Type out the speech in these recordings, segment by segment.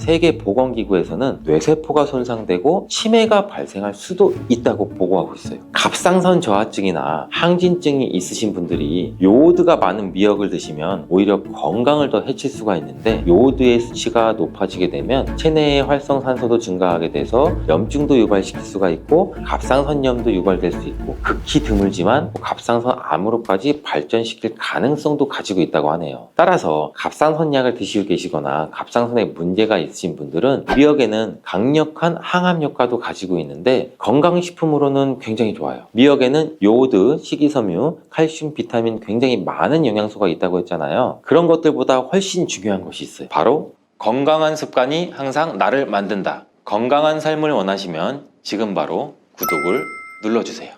세계보건기구에서는 뇌세포가 손상되고 치매가 발생할 수도 있다고 보고하고 있어요. 갑상선 저하증이나 항진증이 있으신 분들이 요오드가 많은 미역을 드시면 오히려 건강을 더 해칠 수가 있는데, 요오드의 수치가 높아지게 되면 체내의 활성산소도 증가하게 돼서 염증도 유발시킬 수가 있고 갑상선염도 유발될 수 있고 극히 드물지만 갑상선 암으로까지 발전시킬 가능성도 가지고 있다고 하네요. 따라서 갑상선약을 드시고 계시거나 갑상선에 문제가 있으신 분들은 미역에는 강력한 항암 효과도 가지고 있는데 건강식품으로는 굉장히 좋아요. 미역에는 요오드, 식이섬유, 칼슘, 비타민 굉장히 많은 영양소가 있다고 했잖아요. 그런 것들보다 훨씬 중요한 것이 있어요. 바로 건강한 습관이 항상 나를 만든다. 건강한 삶을 원하시면 지금 바로 구독을 눌러주세요.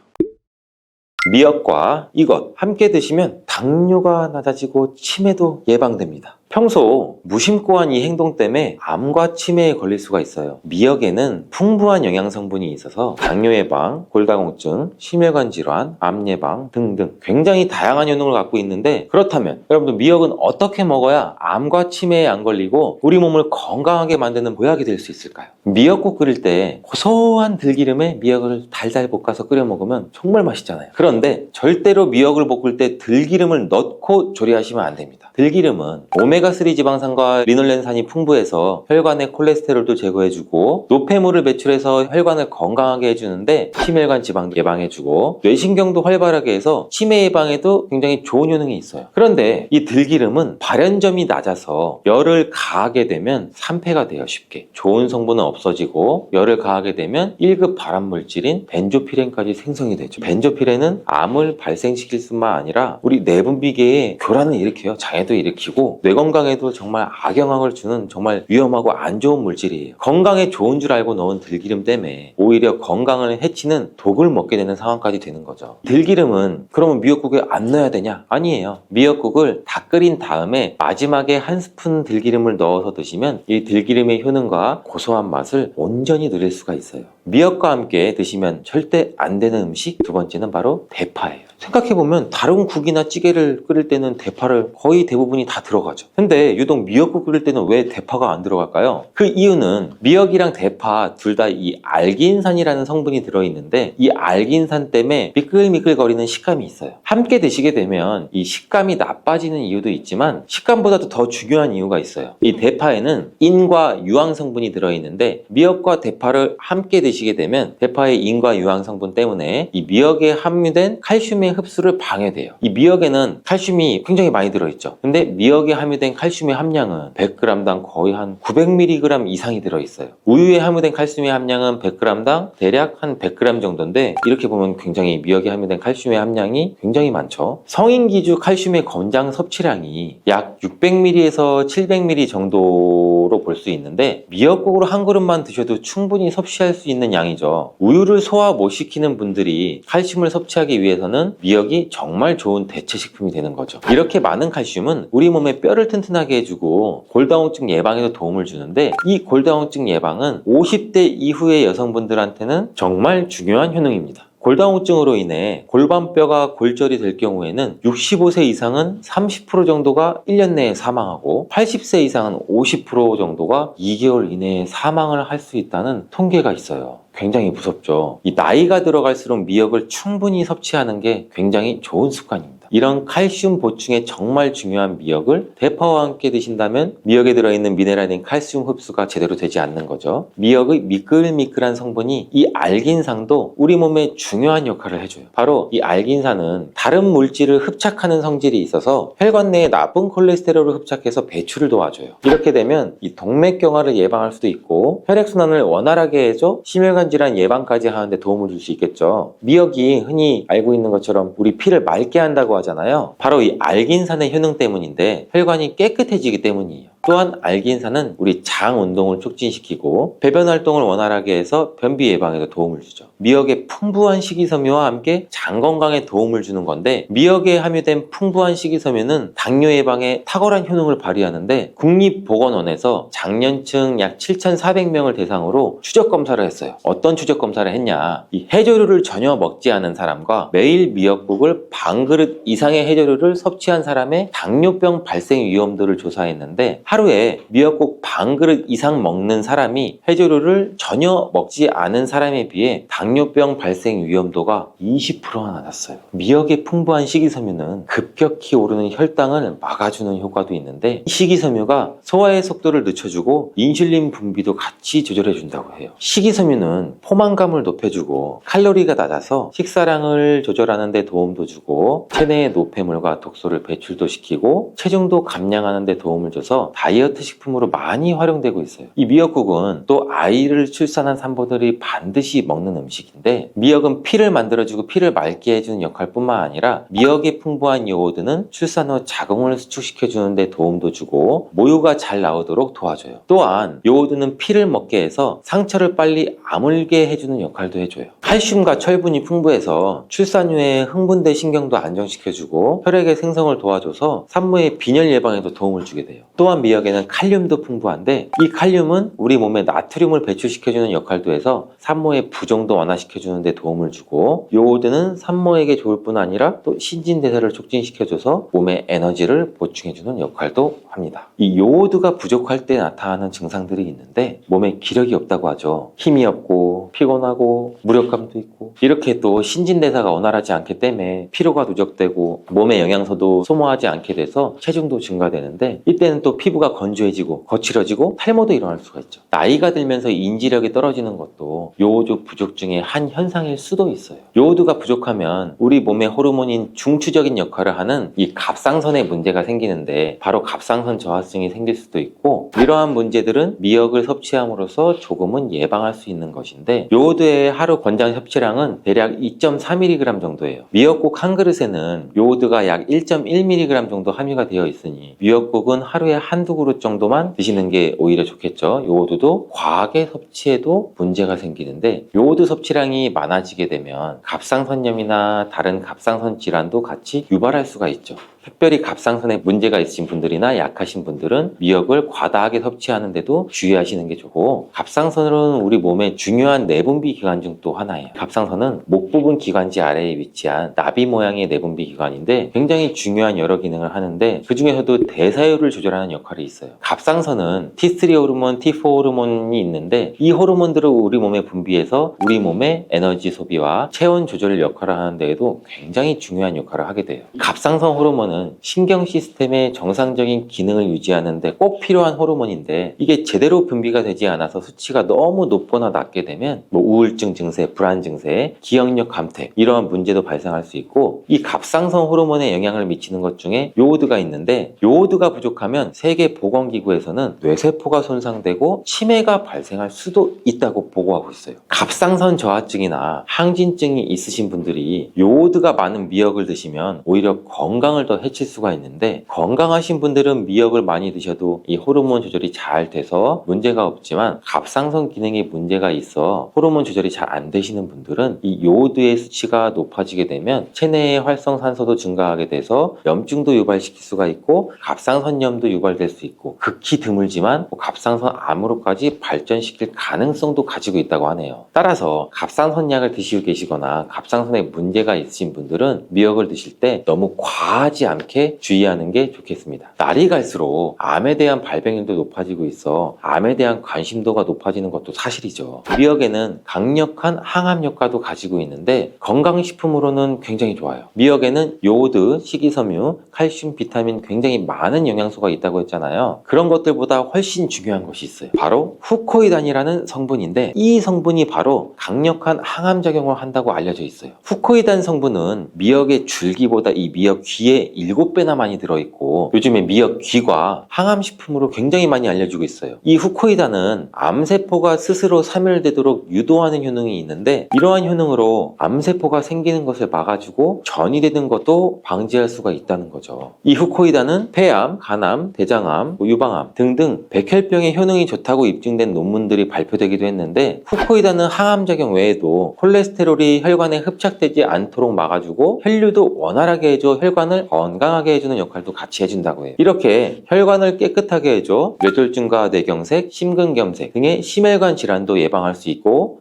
미역과 이것 함께 드시면 당뇨가 낮아지고 치매도 예방됩니다. 평소 무심코 한 이 행동 때문에 암과 치매에 걸릴 수가 있어요. 미역에는 풍부한 영양 성분이 있어서 당뇨 예방, 골다공증, 심혈관 질환, 암 예방 등등 굉장히 다양한 효능을 갖고 있는데, 그렇다면 여러분들 미역은 어떻게 먹어야 암과 치매에 안 걸리고 우리 몸을 건강하게 만드는 보약이 될 수 있을까요? 미역국 끓일 때 고소한 들기름에 미역을 달달 볶아서 끓여 먹으면 정말 맛있잖아요. 그런데 절대로 미역을 볶을 때 들기름을 넣고 조리하시면 안 됩니다. 들기름은 오메가3 지방산과 리놀렌산이 풍부해서 혈관의 콜레스테롤도 제거해주고 노폐물을 배출해서 혈관을 건강하게 해주는데 심혈관 지방 예방해주고 뇌신경도 활발하게 해서 치매 예방에도 굉장히 좋은 효능이 있어요. 그런데 이 들기름은 발연점이 낮아서 열을 가하게 되면 산패가 돼요. 쉽게 좋은 성분은 없어지고 열을 가하게 되면 1급 발암물질인 벤조피렌까지 생성이 되죠. 벤조피렌은 암을 발생시킬 뿐만 아니라 우리 내분비계에 교란을 일으켜요. 장애도 일으키고 뇌 건강에도 정말 악영향을 주는 정말 위험하고 안 좋은 물질이에요. 건강에 좋은 줄 알고 넣은 들기름 때문에 오히려 건강을 해치는 독을 먹게 되는 상황까지 되는 거죠. 들기름은 그러면 미역국에 안 넣어야 되냐? 아니에요. 미역국을 다 끓인 다음에 마지막에 한 스푼 들기름을 넣어서 드시면 이 들기름의 효능과 고소한 맛을 온전히 누릴 수가 있어요. 미역과 함께 드시면 절대 안 되는 음식 두 번째는 바로 대파예요. 생각해보면 다른 국이나 찌개를 끓일 때는 대파를 거의 대부분이 다 들어가죠. 근데 유독 미역국 끓일 때는 왜 대파가 안 들어갈까요? 그 이유는 미역이랑 대파 둘 다 이 알기인산이라는 성분이 들어있는데 이 알기인산 때문에 미끌미끌거리는 식감이 있어요. 함께 드시게 되면 이 식감이 나빠지는 이유도 있지만 식감보다도 더 중요한 이유가 있어요. 이 대파에는 인과 유황 성분이 들어있는데 미역과 대파를 함께 드시게 되면 대파의 인과 유황 성분 때문에 이 미역에 함유된 칼슘의 흡수를 방해돼요. 이 미역에는 칼슘이 굉장히 많이 들어있죠. 근데 미역에 함유된 칼슘의 함량은 100g당 거의 한 900mg 이상이 들어있어요. 우유에 함유된 칼슘의 함량은 100g당 대략 한 100g 정도인데 이렇게 보면 굉장히 미역에 함유된 칼슘의 함량이 굉장히 많죠. 성인 기준 칼슘의 권장 섭취량이 약 600ml에서 700ml 정도로 볼 수 있는데 미역국으로 한 그릇만 드셔도 충분히 섭취할 수 있는 양이죠. 우유를 소화 못 시키는 분들이 칼슘을 섭취하기 위해서는 미역이 정말 좋은 대체 식품이 되는 거죠. 이렇게 많은 칼슘은 우리 몸의 뼈를 튼튼하게 해주고 골다공증 예방에도 도움을 주는데 이 골다공증 예방은 50대 이후의 여성분들한테는 정말 중요한 효능입니다. 골다공증으로 인해 골반뼈가 골절이 될 경우에는 65세 이상은 30% 정도가 1년 내에 사망하고 80세 이상은 50% 정도가 2개월 이내에 사망을 할 수 있다는 통계가 있어요. 굉장히 무섭죠. 이 나이가 들어갈수록 미역을 충분히 섭취하는 게 굉장히 좋은 습관입니다. 이런 칼슘 보충에 정말 중요한 미역을 대파와 함께 드신다면 미역에 들어있는 미네랄인 칼슘 흡수가 제대로 되지 않는 거죠. 미역의 미끌미끌한 성분이 이 알긴산도 우리 몸에 중요한 역할을 해줘요. 바로 이 알긴산은 다른 물질을 흡착하는 성질이 있어서 혈관 내에 나쁜 콜레스테롤을 흡착해서 배출을 도와줘요. 이렇게 되면 이 동맥경화를 예방할 수도 있고 혈액순환을 원활하게 해줘 심혈관 질환 예방까지 하는데 도움을 줄 수 있겠죠. 미역이 흔히 알고 있는 것처럼 우리 피를 맑게 한다고 하잖아요. 바로 이 알긴산의 효능 때문인데 혈관이 깨끗해지기 때문이에요. 또한 알긴산은 우리 장 운동을 촉진시키고 배변 활동을 원활하게 해서 변비 예방에도 도움을 주죠. 미역의 풍부한 식이섬유와 함께 장 건강에 도움을 주는 건데 미역에 함유된 풍부한 식이섬유는 당뇨 예방에 탁월한 효능을 발휘하는데 국립보건원에서 장년층 약 7,400명을 대상으로 추적 검사를 했어요. 어떤 추적 검사를 했냐? 이 해조류를 전혀 먹지 않은 사람과 매일 미역국을 반 그릇 이상의 해조류를 섭취한 사람의 당뇨병 발생 위험도를 조사했는데 하루에 미역국 반 그릇 이상 먹는 사람이 해조류를 전혀 먹지 않은 사람에 비해 당뇨병 발생 위험도가 20%나 낮았어요. 미역의 풍부한 식이섬유는 급격히 오르는 혈당을 막아주는 효과도 있는데, 이 식이섬유가 소화의 속도를 늦춰주고 인슐린 분비도 같이 조절해준다고 해요. 식이섬유는 포만감을 높여주고 칼로리가 낮아서 식사량을 조절하는 데 도움도 주고 체내의 노폐물과 독소를 배출도 시키고 체중도 감량하는 데 도움을 줘서 다이어트 식품으로 많이 활용되고 있어요. 이 미역국은 또 아이를 출산한 산모들이 반드시 먹는 음식인데, 미역은 피를 만들어주고 피를 맑게 해주는 역할뿐만 아니라 미역의 풍부한 요오드는 출산 후 자궁을 수축시켜주는 데 도움도 주고 모유가 잘 나오도록 도와줘요. 또한 요오드는 피를 먹게 해서 상처를 빨리 아물게 해주는 역할도 해줘요. 칼슘과 철분이 풍부해서 출산 후에 흥분된 신경도 안정시켜주고 혈액의 생성을 도와줘서 산모의 빈혈 예방에도 도움을 주게 돼요. 또한 미역에는 칼륨도 풍부한데, 이 칼륨은 우리 몸에 나트륨을 배출시켜주는 역할도 해서 산모의 부종도 완화시켜주는 데 도움을 주고, 요오드는 산모에게 좋을 뿐 아니라 또 신진대사를 촉진시켜줘서 몸에 에너지를 보충해주는 역할도 합니다. 이 요오드가 부족할 때 나타나는 증상들이 있는데, 몸에 기력이 없다고 하죠. 힘이 없고 피곤하고 무력감도 있고, 이렇게 또 신진대사가 원활하지 않기 때문에 피로가 누적되고 몸의 영양소도 소모하지 않게 돼서 체중도 증가되는데, 이때는 또 피부가 건조해지고 거칠어지고 탈모도 일어날 수가 있죠. 나이가 들면서 인지력이 떨어지는 것도 요오드 부족 중에 한 현상일 수도 있어요. 요오드가 부족하면 우리 몸의 호르몬인 중추적인 역할을 하는 이 갑상선에 문제가 생기는데, 바로 갑상선 저하증이 생길 수도 있고, 이러한 문제들은 미역을 섭취함으로써 조금은 예방할 수 있는 것인데, 요오드의 하루 권장 섭취량은 대략 2.4mg 정도예요. 미역국 한 그릇에는 요오드가 약 1.1mg 정도 함유가 되어 있으니 미역국은 하루에 한두 그릇 정도만 드시는 게 오히려 좋겠죠. 요오드도 과하게 섭취해도 문제가 생기는데, 요오드 섭취량이 많아지게 되면 갑상선염이나 다른 갑상선 질환도 같이 유발할 수가 있죠. 특별히 갑상선에 문제가 있으신 분들이나 약하신 분들은 미역을 과다하게 섭취하는데도 주의하시는 게 좋고, 갑상선은 우리 몸의 중요한 내분비 기관 중 또 하나예요. 갑상선은 목 부분 기관지 아래에 위치한 나비 모양의 내분비 기관인데 굉장히 중요한 여러 기능을 하는데, 그 중에서도 대사율을 조절하는 역할이 있어요. 갑상선은 T3 호르몬, T4 호르몬이 있는데, 이 호르몬들을 우리 몸에 분비해서 우리 몸의 에너지 소비와 체온 조절 역할을 하는 데에도 굉장히 중요한 역할을 하게 돼요. 갑상선 호르몬은 신경 시스템의 정상적인 기능을 유지하는 데 꼭 필요한 호르몬인데, 이게 제대로 분비가 되지 않아서 수치가 너무 높거나 낮게 되면 우울증 증세, 불안 증세, 기억력 감퇴, 이러한 문제도 발생할 수 있고, 이 갑상선 호르몬에 영향을 미치는 것 중에 요오드가 있는데, 요오드가 부족하면 세계보건기구에서는 뇌세포가 손상되고 치매가 발생할 수도 있다고 보고하고 있어요. 갑상선 저하증이나 항진증이 있으신 분들이 요오드가 많은 미역을 드시면 오히려 건강을 더 해칠 수가 있는데, 건강하신 분들은 미역을 많이 드셔도 이 호르몬 조절이 잘 돼서 문제가 없지만, 갑상선 기능에 문제가 있어 호르몬 조절이 잘 안 되시는 분들은 이 요오드의 수치가 높아지게 되면 체내의 활성산소도 증가하게 돼서 염증도 유발시킬 수가 있고 갑상선염도 유발될 수 있고, 극히 드물지만 갑상선 암으로까지 발전시킬 가능성도 가지고 있다고 하네요. 따라서 갑상선약을 드시고 계시거나 갑상선에 문제가 있으신 분들은 미역을 드실 때 너무 과하지 않게 주의하는 게 좋겠습니다. 날이 갈수록 암에 대한 발병률도 높아지고 있어 암에 대한 관심도가 높아지는 것도 사실이죠. 미역에는 강력한 항암 효과도 가지고 있는데, 건강식품으로는 굉장히 좋아요. 미역에는 요오드, 식이섬유, 칼슘, 비타민 굉장히 많은 영양소가 있다고 했잖아요. 그런 것들보다 훨씬 중요한 것이 있어요. 바로 후코이단이라는 성분인데, 이 성분이 바로 강력한 항암 작용을 한다고 알려져 있어요. 후코이단 성분은 미역의 줄기보다 이 미역 귀에 7배나 많이 들어있고, 요즘에 미역 귀가 항암식품으로 굉장히 많이 알려지고 있어요. 이 후코이단은 암세포가 스스로 사멸되도록 유도하는 효능이 있는데, 이러한 효능으로 암세포가 생기는 것을 막아주고 전이 되는 것도 방지할 수가 있다는 거죠. 이 후코이단은 폐암, 간암, 대장암, 유방암 등등 백혈병에 효능이 좋다고 입증된 논문들이 발표되기도 했는데, 후코이단은 항암작용 외에도 콜레스테롤이 혈관에 흡착되지 않도록 막아주고 혈류도 원활하게 해줘 혈관을 건강하게 해주는 역할도 같이 해준다고 해요. 이렇게 혈관을 깨끗하게 해줘 뇌졸중과 뇌경색, 심근경색 등의 심혈관 질환도 예방할 수 있고,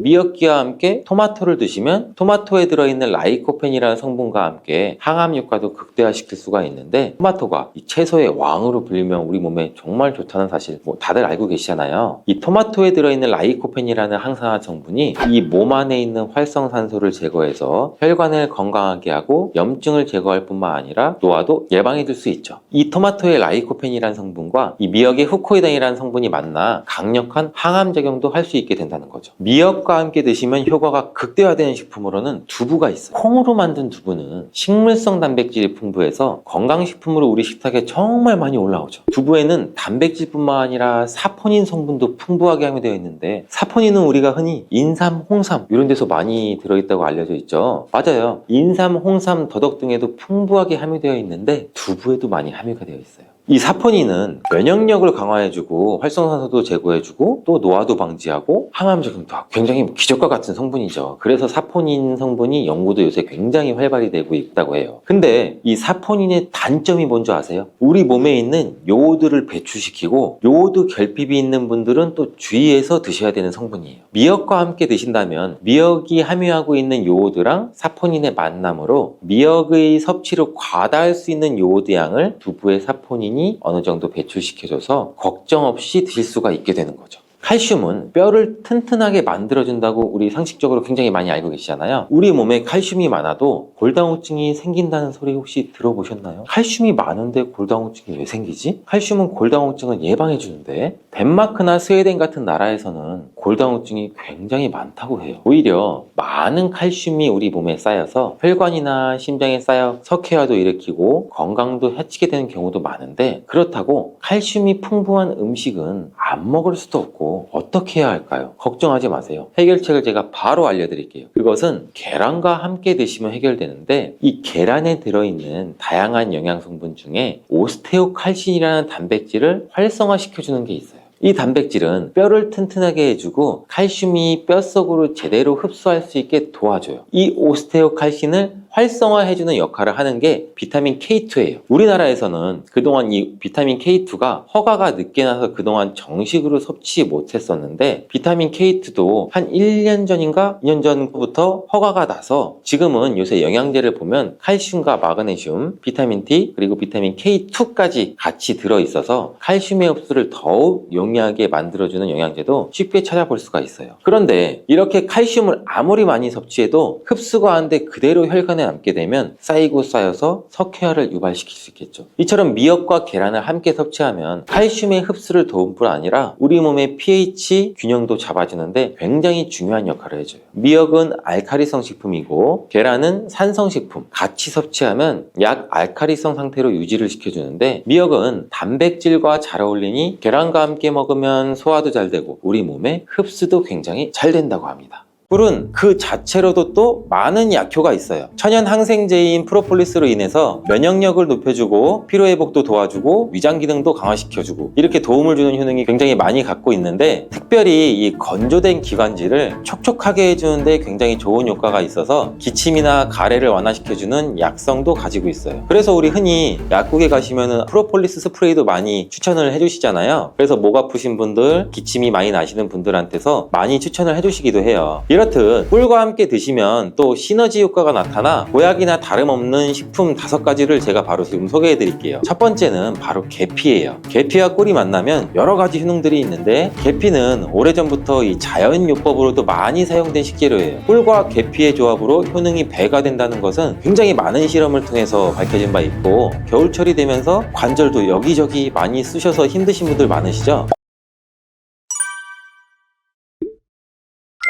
미역기와 함께 토마토를 드시면 토마토에 들어있는 라이코펜이라는 성분과 함께 항암 효과도 극대화시킬 수가 있는데, 토마토가 이 채소의 왕으로 불리면 우리 몸에 정말 좋다는 사실 다들 알고 계시잖아요. 이 토마토에 들어있는 라이코펜이라는 항산화 성분이 이 몸 안에 있는 활성산소를 제거해서 혈관을 건강하게 하고 염증을 제거할 뿐만 아니라 노화도 예방해 줄 수 있죠. 이 토마토의 라이코펜이라는 성분과 이 미역의 후코이단이라는 성분이 만나 강력한 항암 작용도 할 수 있게 된다는 거죠. 미역과 함께 드시면 효과가 극대화되는 식품으로는 두부가 있어요. 콩으로 만든 두부는 식물성 단백질이 풍부해서 건강식품으로 우리 식탁에 정말 많이 올라오죠. 두부에는 단백질뿐만 아니라 사포닌 성분도 풍부하게 함유되어 있는데, 사포닌은 우리가 흔히 인삼, 홍삼 이런 데서 많이 들어있다고 알려져 있죠. 맞아요. 인삼, 홍삼, 더덕 등에도 풍부하게 함유되어 있는데 두부에도 많이 함유가 되어 있어요. 이 사포닌은 면역력을 강화해주고 활성산소도 제거해주고 또 노화도 방지하고 항암 작용도 하고 굉장히 기적과 같은 성분이죠. 그래서 사포닌 성분이 연구도 요새 굉장히 활발히 되고 있다고 해요. 근데 이 사포닌의 단점이 뭔지 아세요? 우리 몸에 있는 요오드를 배출시키고 요오드 결핍이 있는 분들은 또 주의해서 드셔야 되는 성분이에요. 미역과 함께 드신다면 미역이 함유하고 있는 요오드랑 사포닌의 만남으로 미역의 섭취를 과다할 수 있는 요오드 양을 두부의 사포닌이 어느 정도 배출시켜줘서 걱정 없이 드실 수가 있게 되는 거죠. 칼슘은 뼈를 튼튼하게 만들어준다고 우리 상식적으로 굉장히 많이 알고 계시잖아요. 우리 몸에 칼슘이 많아도 골다공증이 생긴다는 소리 혹시 들어보셨나요? 칼슘이 많은데 골다공증이 왜 생기지? 칼슘은 골다공증을 예방해주는데, 덴마크나 스웨덴 같은 나라에서는 골다공증이 굉장히 많다고 해요. 오히려 많은 칼슘이 우리 몸에 쌓여서 혈관이나 심장에 쌓여 석회화도 일으키고 건강도 해치게 되는 경우도 많은데, 그렇다고 칼슘이 풍부한 음식은 안 먹을 수도 없고 어떻게 해야 할까요? 걱정하지 마세요. 해결책을 제가 바로 알려드릴게요. 그것은 계란과 함께 드시면 해결되는데, 이 계란에 들어있는 다양한 영양성분 중에 오스테오칼신이라는 단백질을 활성화시켜주는 게 있어요. 이 단백질은 뼈를 튼튼하게 해주고 칼슘이 뼛속으로 제대로 흡수할 수 있게 도와줘요. 이 오스테오칼신을 활성화해주는 역할을 하는 게 비타민 K2예요. 우리나라에서는 그동안 이 비타민 K2가 허가가 늦게 나서 그동안 정식으로 섭취 못했었는데, 비타민 K2도 한 1년 전인가 2년 전부터 허가가 나서 지금은 요새 영양제를 보면 칼슘과 마그네슘, 비타민 D 그리고 비타민 K2까지 같이 들어있어서 칼슘의 흡수를 더욱 용이하게 만들어주는 영양제도 쉽게 찾아볼 수가 있어요. 그런데 이렇게 칼슘을 아무리 많이 섭취해도 흡수가 안 돼 그대로 혈관에 남게 되면 쌓이고 쌓여서 석회화를 유발시킬 수 있겠죠. 이처럼 미역과 계란을 함께 섭취하면 칼슘의 흡수를 도울 뿐 아니라 우리 몸의 pH 균형도 잡아주는데 굉장히 중요한 역할을 해줘요. 미역은 알칼리성 식품이고 계란은 산성 식품, 같이 섭취하면 약 알칼리성 상태로 유지를 시켜주는데, 미역은 단백질과 잘 어울리니 계란과 함께 먹으면 소화도 잘 되고 우리 몸의 흡수도 굉장히 잘 된다고 합니다. 꿀은 그 자체로도 또 많은 약효가 있어요. 천연 항생제인 프로폴리스로 인해서 면역력을 높여주고 피로회복도 도와주고 위장 기능도 강화시켜주고 이렇게 도움을 주는 효능이 굉장히 많이 갖고 있는데, 특별히 이 건조된 기관지를 촉촉하게 해주는데 굉장히 좋은 효과가 있어서 기침이나 가래를 완화시켜주는 약성도 가지고 있어요. 그래서 우리 흔히 약국에 가시면 프로폴리스 스프레이도 많이 추천을 해주시잖아요. 그래서 목 아프신 분들, 기침이 많이 나시는 분들한테서 많이 추천을 해주시기도 해요. 이렇듯 꿀과 함께 드시면 또 시너지 효과가 나타나 보약이나 다름없는 식품 5가지를 제가 바로 지금 소개해 드릴게요. 첫 번째는 바로 계피예요. 계피와 꿀이 만나면 여러 가지 효능들이 있는데, 계피는 오래전부터 이 자연요법으로도 많이 사용된 식재료예요. 꿀과 계피의 조합으로 효능이 배가 된다는 것은 굉장히 많은 실험을 통해서 밝혀진 바 있고, 겨울철이 되면서 관절도 여기저기 많이 쑤셔서 힘드신 분들 많으시죠?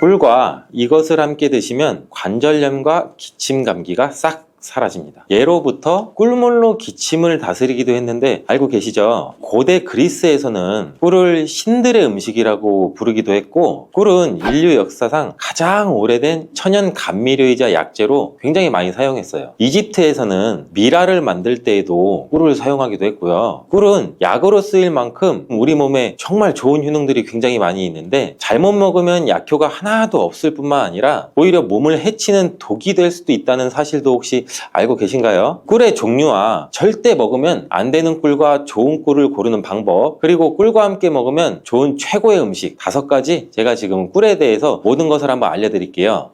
꿀과 이것을 함께 드시면 관절염과 기침 감기가 싹 사라집니다. 예로부터 꿀물로 기침을 다스리기도 했는데 알고 계시죠? 고대 그리스에서는 꿀을 신들의 음식이라고 부르기도 했고, 꿀은 인류 역사상 가장 오래된 천연 감미료이자 약재로 굉장히 많이 사용했어요. 이집트에서는 미라를 만들 때에도 꿀을 사용하기도 했고요. 꿀은 약으로 쓰일 만큼 우리 몸에 정말 좋은 효능들이 굉장히 많이 있는데, 잘못 먹으면 약효가 하나도 없을 뿐만 아니라 오히려 몸을 해치는 독이 될 수도 있다는 사실도 혹시 알고 계신가요? 꿀의 종류와 절대 먹으면 안 되는 꿀과 좋은 꿀을 고르는 방법, 그리고 꿀과 함께 먹으면 좋은 최고의 음식 5가지, 제가 지금 꿀에 대해서 모든 것을 한번 알려드릴게요.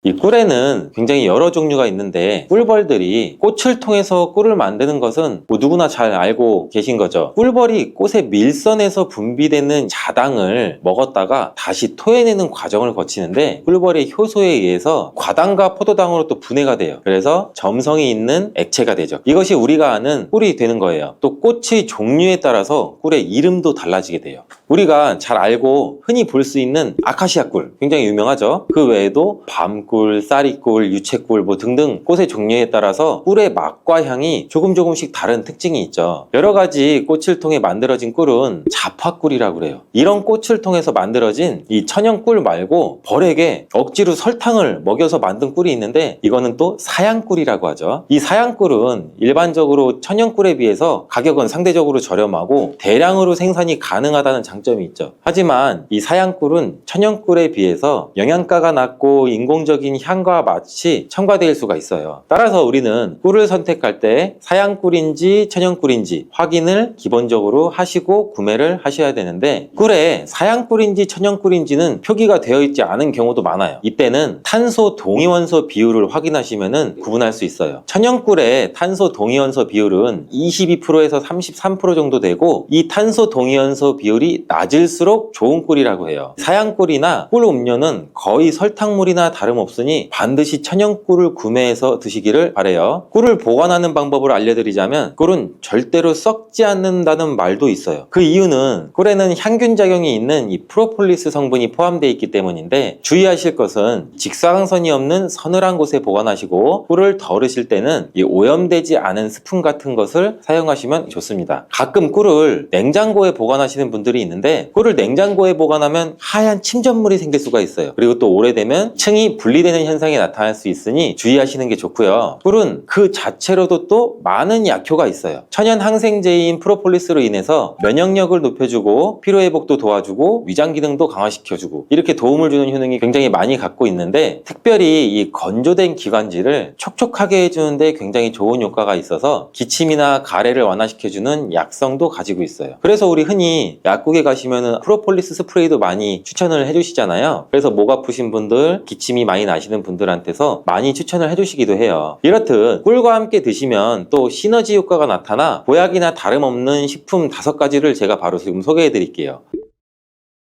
이 꿀에는 굉장히 여러 종류가 있는데, 꿀벌들이 꽃을 통해서 꿀을 만드는 것은 뭐 누구나 잘 알고 계신 거죠. 꿀벌이 꽃의 밀선에서 분비되는 자당을 먹었다가 다시 토해내는 과정을 거치는데, 꿀벌의 효소에 의해서 과당과 포도당으로 또 분해가 돼요. 그래서 점성이 있는 액체가 되죠. 이것이 우리가 아는 꿀이 되는 거예요. 또 꽃의 종류에 따라서 꿀의 이름도 달라지게 돼요. 우리가 잘 알고 흔히 볼 수 있는 아카시아 꿀, 굉장히 유명하죠. 그 외에도 밤꿀, 쌀이꿀, 유채꿀 뭐 등등 꽃의 종류에 따라서 꿀의 맛과 향이 조금씩 다른 특징이 있죠. 여러 가지 꽃을 통해 만들어진 꿀은 잡화꿀이라고 그래요. 이런 꽃을 통해서 만들어진 이 천연꿀 말고 벌에게 억지로 설탕을 먹여서 만든 꿀이 있는데, 이거는 또 사양꿀이라고 하죠. 이 사양꿀은 일반적으로 천연꿀에 비해서 가격은 상대적으로 저렴하고 대량으로 생산이 가능하다는 장점이 있죠. 하지만 이 사양꿀은 천연꿀에 비해서 영양가가 낮고 인공적인 향과 맛이 첨가될 수가 있어요. 따라서 우리는 꿀을 선택할 때 사양꿀인지 천연꿀인지 확인을 기본적으로 하시고 구매를 하셔야 되는데, 꿀에 사양꿀인지 천연꿀인지는 표기가 되어 있지 않은 경우도 많아요. 이때는 탄소 동위원소 비율을 확인하시면 구분할 수 있어요. 천연꿀의 탄소 동위원소 비율은 22%에서 33% 정도 되고, 이 탄소 동위원소 비율이 낮을수록 좋은 꿀이라고 해요. 사양꿀이나 꿀 음료는 거의 설탕물이나 다름없으니 반드시 천연꿀을 구매해서 드시기를 바라요. 꿀을 보관하는 방법을 알려드리자면, 꿀은 절대로 썩지 않는다는 말도 있어요. 그 이유는 꿀에는 향균 작용이 있는 이 프로폴리스 성분이 포함되어 있기 때문인데, 주의하실 것은 직사광선이 없는 서늘한 곳에 보관하시고, 꿀을 덜으실 때는 이 오염되지 않은 스푼 같은 것을 사용하시면 좋습니다. 가끔 꿀을 냉장고에 보관하시는 분들이 있는데, 꿀을 냉장고에 보관하면 하얀 침전물이 생길 수가 있어요. 그리고 또 오래되면 층이 분리되는 현상이 나타날 수 있으니 주의하시는 게 좋고요. 꿀은 그 자체로도 또 많은 약효가 있어요. 천연 항생제인 프로폴리스로 인해서 면역력을 높여주고 피로회복도 도와주고 위장 기능도 강화시켜주고 이렇게 도움을 주는 효능이 굉장히 많이 갖고 있는데, 특별히 이 건조된 기관지를 촉촉하게 해주는데 굉장히 좋은 효과가 있어서 기침이나 가래를 완화시켜주는 약성도 가지고 있어요. 그래서 우리 흔히 약국에 가시면 프로폴리스 스프레이도 많이 추천을 해주시잖아요. 그래서 목 아프신 분들, 기침이 많이 나시는 분들한테서 많이 추천을 해주시기도 해요. 이렇듯 꿀과 함께 드시면 또 시너지 효과가 나타나 보약이나 다름없는 식품 5가지를 제가 바로 지금 소개해 드릴게요.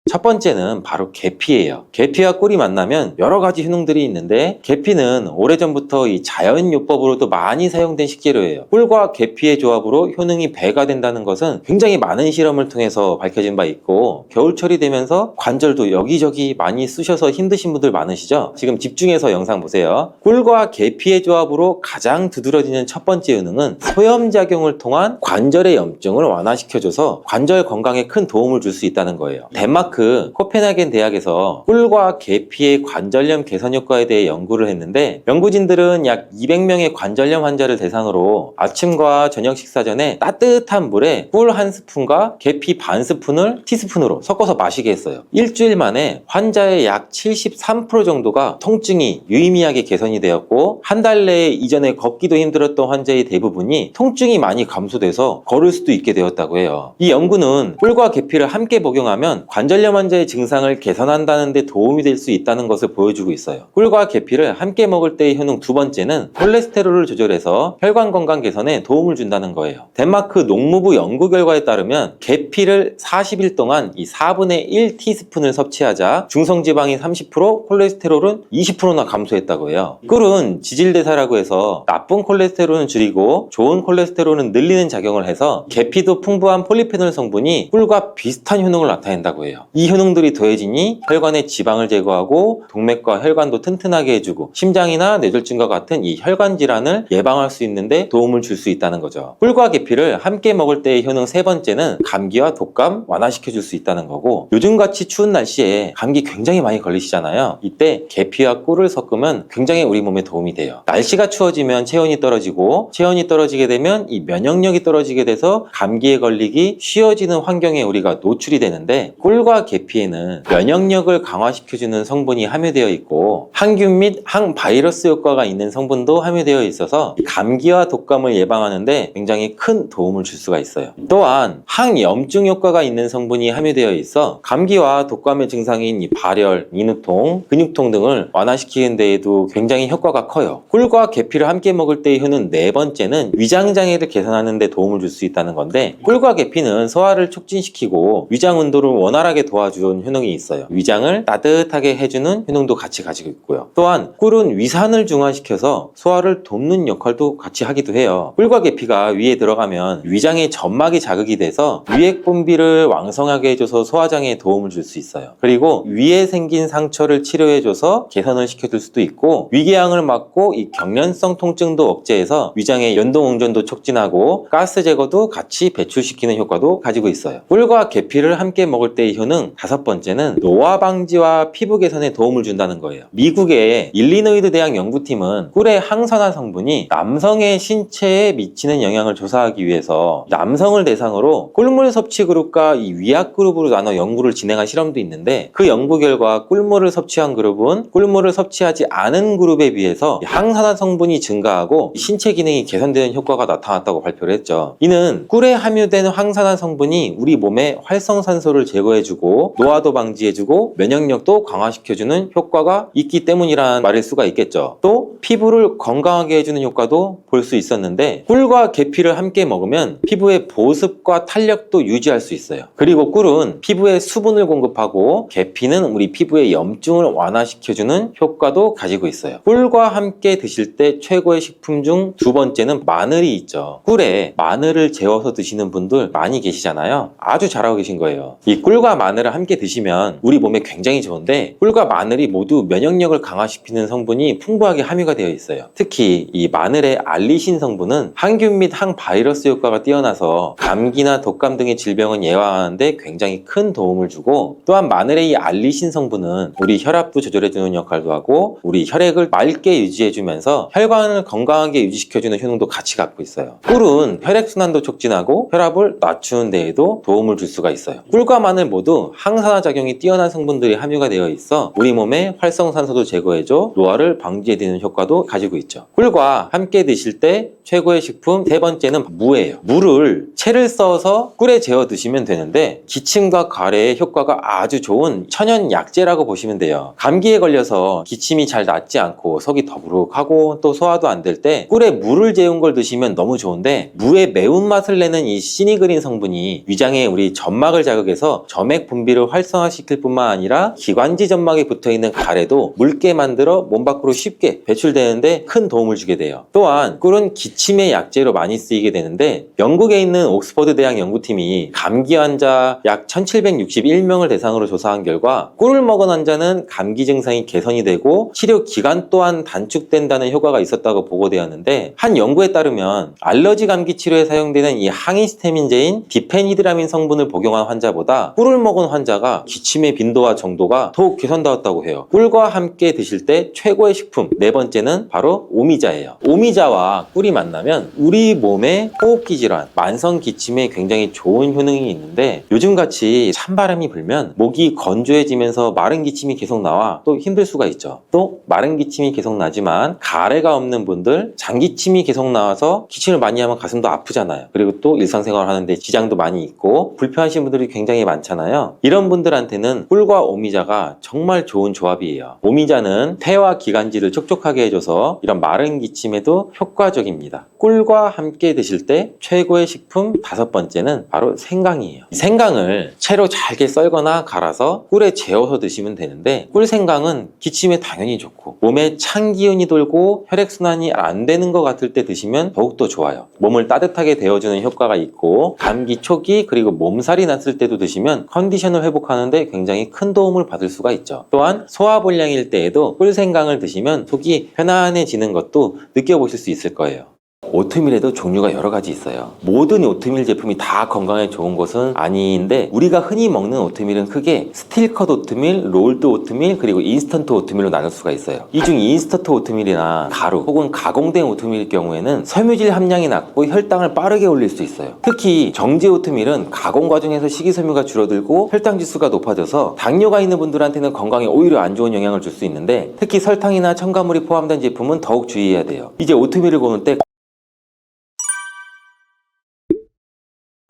첫 번째는 바로 계피예요. 계피와 꿀이 만나면 여러 가지 효능들이 있는데, 계피는 오래전부터 이 자연요법으로도 많이 사용된 식재료예요. 꿀과 계피의 조합으로 효능이 배가 된다는 것은 굉장히 많은 실험을 통해서 밝혀진 바 있고, 겨울철이 되면서 관절도 여기저기 많이 쑤셔서 힘드신 분들 많으시죠? 지금 집중해서 영상 보세요. 꿀과 계피의 조합으로 가장 두드러지는 첫 번째 효능은 소염작용을 통한 관절의 염증을 완화시켜줘서 관절 건강에 큰 도움을 줄 수 있다는 거예요. 덴마크 코펜하겐 대학에서 꿀과 계피의 관절염 개선 효과에 대해 연구를 했는데, 연구진들은 약 200명의 관절염 환자를 대상으로 아침과 저녁 식사 전에 따뜻한 물에 꿀 1스푼과 계피 반 스푼을 티스푼으로 섞어서 마시게 했어요. 일주일 만에 환자의 약 73% 정도가 통증이 유의미하게 개선이 되었고, 한 달 내에 이전에 걷기도 힘들었던 환자의 대부분이 통증이 많이 감소돼서 걸을 수도 있게 되었다고 해요. 이 연구는 꿀과 계피를 함께 복용하면 관절염 환자의 증상을 개선한다는 데 도움이 될 수 있다는 것을 보여주고 있어요. 꿀과 계피를 함께 먹을 때의 효능 2번째는 콜레스테롤을 조절해서 혈관 건강 개선에 도움을 준다는 거예요. 덴마크 농무부 연구 결과에 따르면 계피를 40일 동안 이 4분의 1 티스푼을 섭취하자 중성지방이 30%, 콜레스테롤은 20%나 감소했다고 해요. 꿀은 지질대사라고 해서 나쁜 콜레스테롤은 줄이고 좋은 콜레스테롤은 늘리는 작용을 해서, 계피도 풍부한 폴리페놀 성분이 꿀과 비슷한 효능을 나타낸다고 해요. 이 효능들이 더해지니 혈관의 지방을 제거하고 동맥과 혈관도 튼튼하게 해주고 심장이나 뇌졸중과 같은 이 혈관 질환을 예방할 수 있는데 도움을 줄 수 있다는 거죠. 꿀과 계피를 함께 먹을 때의 효능 3번째는 감기와 독감 완화시켜 줄 수 있다는 거고, 요즘같이 추운 날씨에 감기 굉장히 많이 걸리시잖아요. 이때 계피와 꿀을 섞으면 굉장히 우리 몸에 도움이 돼요. 날씨가 추워지면 체온이 떨어지고, 체온이 떨어지게 되면 이 면역력이 떨어지게 돼서 감기에 걸리기 쉬워지는 환경에 우리가 노출이 되는데, 꿀과 계피에는 면역력을 강화시켜주는 성분이 함유되어 있고 항균 및 항바이러스 효과가 있는 성분도 함유되어 있어서 감기와 독감을 예방하는데 굉장히 큰 도움을 줄 수가 있어요. 또한 항염증 효과가 있는 성분이 함유되어 있어 감기와 독감의 증상인 이 발열, 인후통, 근육통 등을 완화시키는 데에도 굉장히 효과가 커요. 꿀과 계피를 함께 먹을 때의 효는 네 번째는 위장장애를 개선하는 데 도움을 줄 수 있다는 건데, 꿀과 계피는 소화를 촉진시키고 위장 온도를 원활하게 도와주는 효능이 있어요. 위장을 따뜻하게 해주는 효능도 같이 가지고 있고요. 또한 꿀은 위산을 중화시켜서 소화를 돕는 역할도 같이 하기도 해요. 꿀과 계피가 위에 들어가면 위장의 점막이 자극이 돼서 위액 분비를 왕성하게 해줘서 소화장애에 도움을 줄 수 있어요. 그리고 위에 생긴 상처를 치료해줘서 개선을 시켜줄 수도 있고, 위궤양을 막고 이 경련성 통증도 억제해서 위장의 연동응전도 촉진하고 가스 제거도 같이 배출시키는 효과도 가지고 있어요. 꿀과 계피를 함께 먹을 때의 효능 다섯 번째는 노화 방지와 피부 개선에 도움을 준다는 거예요. 미국의 일리노이드 대학 연구팀은 꿀의 항산화 성분이 남성의 신체에 미치는 영향을 조사하기 위해서 남성을 대상으로 꿀물 섭취 그룹과 이 위약 그룹으로 나눠 연구를 진행한 실험도 있는데, 그 연구 결과 꿀물을 섭취한 그룹은 꿀물을 섭취하지 않은 그룹에 비해서 항산화 성분이 증가하고 신체 기능이 개선되는 효과가 나타났다고 발표를 했죠. 이는 꿀에 함유된 항산화 성분이 우리 몸에 활성산소를 제거해주고 노화도 방지해주고 면역력도 강화시켜주는 효과가 있기 때문이라는 말일 수가 있겠죠. 또 피부를 건강하게 해주는 효과도 볼 수 있었는데, 꿀과 계피를 함께 먹으면 피부의 보습과 탄력도 유지할 수 있어요. 그리고 꿀은 피부에 수분을 공급하고 계피는 우리 피부의 염증을 완화시켜주는 효과도 가지고 있어요. 꿀과 함께 드실 때 최고의 식품 중 두 번째는 마늘이 있죠. 꿀에 마늘을 재워서 드시는 분들 많이 계시잖아요. 아주 잘하고 계신 거예요. 이 꿀과 마늘을 함께 드시면 우리 몸에 굉장히 좋은데, 꿀과 마늘이 모두 면역력을 강화시키는 성분이 풍부하게 함유가 되어 있어요. 특히 이 마늘의 알리신 성분은 항균 및 항바이러스 효과가 뛰어나서 감기나 독감 등의 질병을 예방하는데 굉장히 큰 도움을 주고, 또한 마늘의 이 알리신 성분은 우리 혈압도 조절해주는 역할도 하고 우리 혈액을 맑게 유지해주면서 혈관을 건강하게 유지시켜주는 효능도 같이 갖고 있어요. 꿀은 혈액순환도 촉진하고 혈압을 낮추는 데에도 도움을 줄 수가 있어요. 꿀과 마늘 모두 항산화 작용이 뛰어난 성분들이 함유가 되어 있어 우리 몸에 활성산소도 제거해줘 노화를 방지해주는 효과도 가지고 있죠. 꿀과 함께 드실 때 최고의 식품 세 번째는 무예요. 무를 채를 써서 꿀에 재워 드시면 되는데, 기침과 가래에 효과가 아주 좋은 천연 약재라고 보시면 돼요. 감기에 걸려서 기침이 잘 낫지 않고 속이 더부룩하고 또 소화도 안 될 때 꿀에 무를 재운 걸 드시면 너무 좋은데, 무의 매운맛을 내는 이 시니그린 성분이 위장에 우리 점막을 자극해서 점액 분비를 활성화시킬 뿐만 아니라 기관지 점막에 붙어있는 가래도 묽게 만들어 몸 밖으로 쉽게 배출되는데 큰 도움을 주게 돼요. 또한 꿀은 기침의 약재로 많이 쓰이게 되는데, 영국에 있는 옥스퍼드 대학 연구팀이 감기 환자 약 1761명을 대상으로 조사한 결과 꿀을 먹은 환자는 감기 증상이 개선이 되고 치료 기간 또한 단축된다는 효과가 있었다고 보고되었는데, 한 연구에 따르면 알러지 감기 치료에 사용되는 이 항히스타민제인 디페니드라민 성분을 복용한 환자보다 꿀을 먹은 환자가 기침의 빈도와 정도가 더욱 개선되었다고 해요. 꿀과 함께 드실 때 최고의 식품 네 번째는 바로 오미자예요. 오미자와 꿀이 만나면 우리 몸의 호흡기 질환, 만성 기침에 굉장히 좋은 효능이 있는데, 요즘같이 찬바람이 불면 목이 건조해지면서 마른 기침이 계속 나와 또 힘들 수가 있죠. 또 마른 기침이 계속 나지만 가래가 없는 분들, 장기침이 계속 나와서 기침을 많이 하면 가슴도 아프잖아요. 그리고 또 일상생활 하는데 지장도 많이 있고 불편하신 분들이 굉장히 많잖아요. 이런 분들한테는 꿀과 오미자가 정말 좋은 조합이에요. 오미자는 폐와 기관지를 촉촉하게 해줘서 이런 마른 기침에도 효과적입니다. 꿀과 함께 드실 때 최고의 식품 다섯 번째는 바로 생강이에요. 생강을 채로 잘게 썰거나 갈아서 꿀에 재워서 드시면 되는데, 꿀생강은 기침에 당연히 좋고 몸에 찬 기운이 돌고 혈액순환이 안 되는 것 같을 때 드시면 더욱더 좋아요. 몸을 따뜻하게 데워주는 효과가 있고, 감기 초기 그리고 몸살이 났을 때도 드시면 컨디션을 회복하는데 굉장히 큰 도움을 받을 수가 있죠. 또한 소화불량일 때에도 꿀생강을 드시면 속이 편안해지는 것도 느껴보실 수 있을 거예요. 오트밀에도 종류가 여러 가지 있어요. 모든 오트밀 제품이 다 건강에 좋은 것은 아닌데 우리가 흔히 먹는 오트밀은 크게 스틸컷 오트밀, 롤드 오트밀, 그리고 인스턴트 오트밀로 나눌 수가 있어요. 이 중 인스턴트 오트밀이나 가루 혹은 가공된 오트밀일 경우에는 섬유질 함량이 낮고 혈당을 빠르게 올릴 수 있어요. 특히 정제 오트밀은 가공 과정에서 식이섬유가 줄어들고 혈당 지수가 높아져서 당뇨가 있는 분들한테는 건강에 오히려 안 좋은 영향을 줄 수 있는데, 특히 설탕이나 첨가물이 포함된 제품은 더욱 주의해야 돼요. 이제 오트밀을 고를 때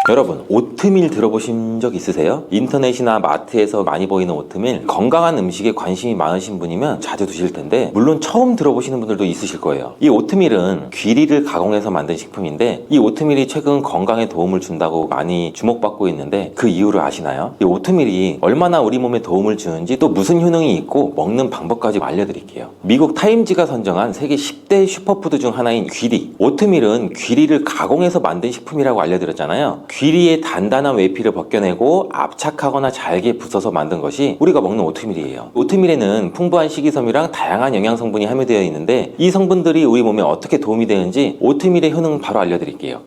여러분, 오트밀 들어보신 적 있으세요? 인터넷이나 마트에서 많이 보이는 오트밀, 건강한 음식에 관심이 많으신 분이면 자주 드실 텐데 물론 처음 들어보시는 분들도 있으실 거예요. 이 오트밀은 귀리를 가공해서 만든 식품인데 이 오트밀이 최근 건강에 도움을 준다고 많이 주목받고 있는데 그 이유를 아시나요? 이 오트밀이 얼마나 우리 몸에 도움을 주는지, 또 무슨 효능이 있고 먹는 방법까지 알려드릴게요. 미국 타임지가 선정한 세계 10대 슈퍼푸드 중 하나인 귀리. 오트밀은 귀리를 가공해서 만든 식품이라고 알려드렸잖아요. 귀리의 단단한 외피를 벗겨내고 압착하거나 잘게 부숴서 만든 것이 우리가 먹는 오트밀이에요. 오트밀에는 풍부한 식이섬유랑 다양한 영양성분이 함유되어 있는데 이 성분들이 우리 몸에 어떻게 도움이 되는지 오트밀의 효능 바로 알려드릴게요.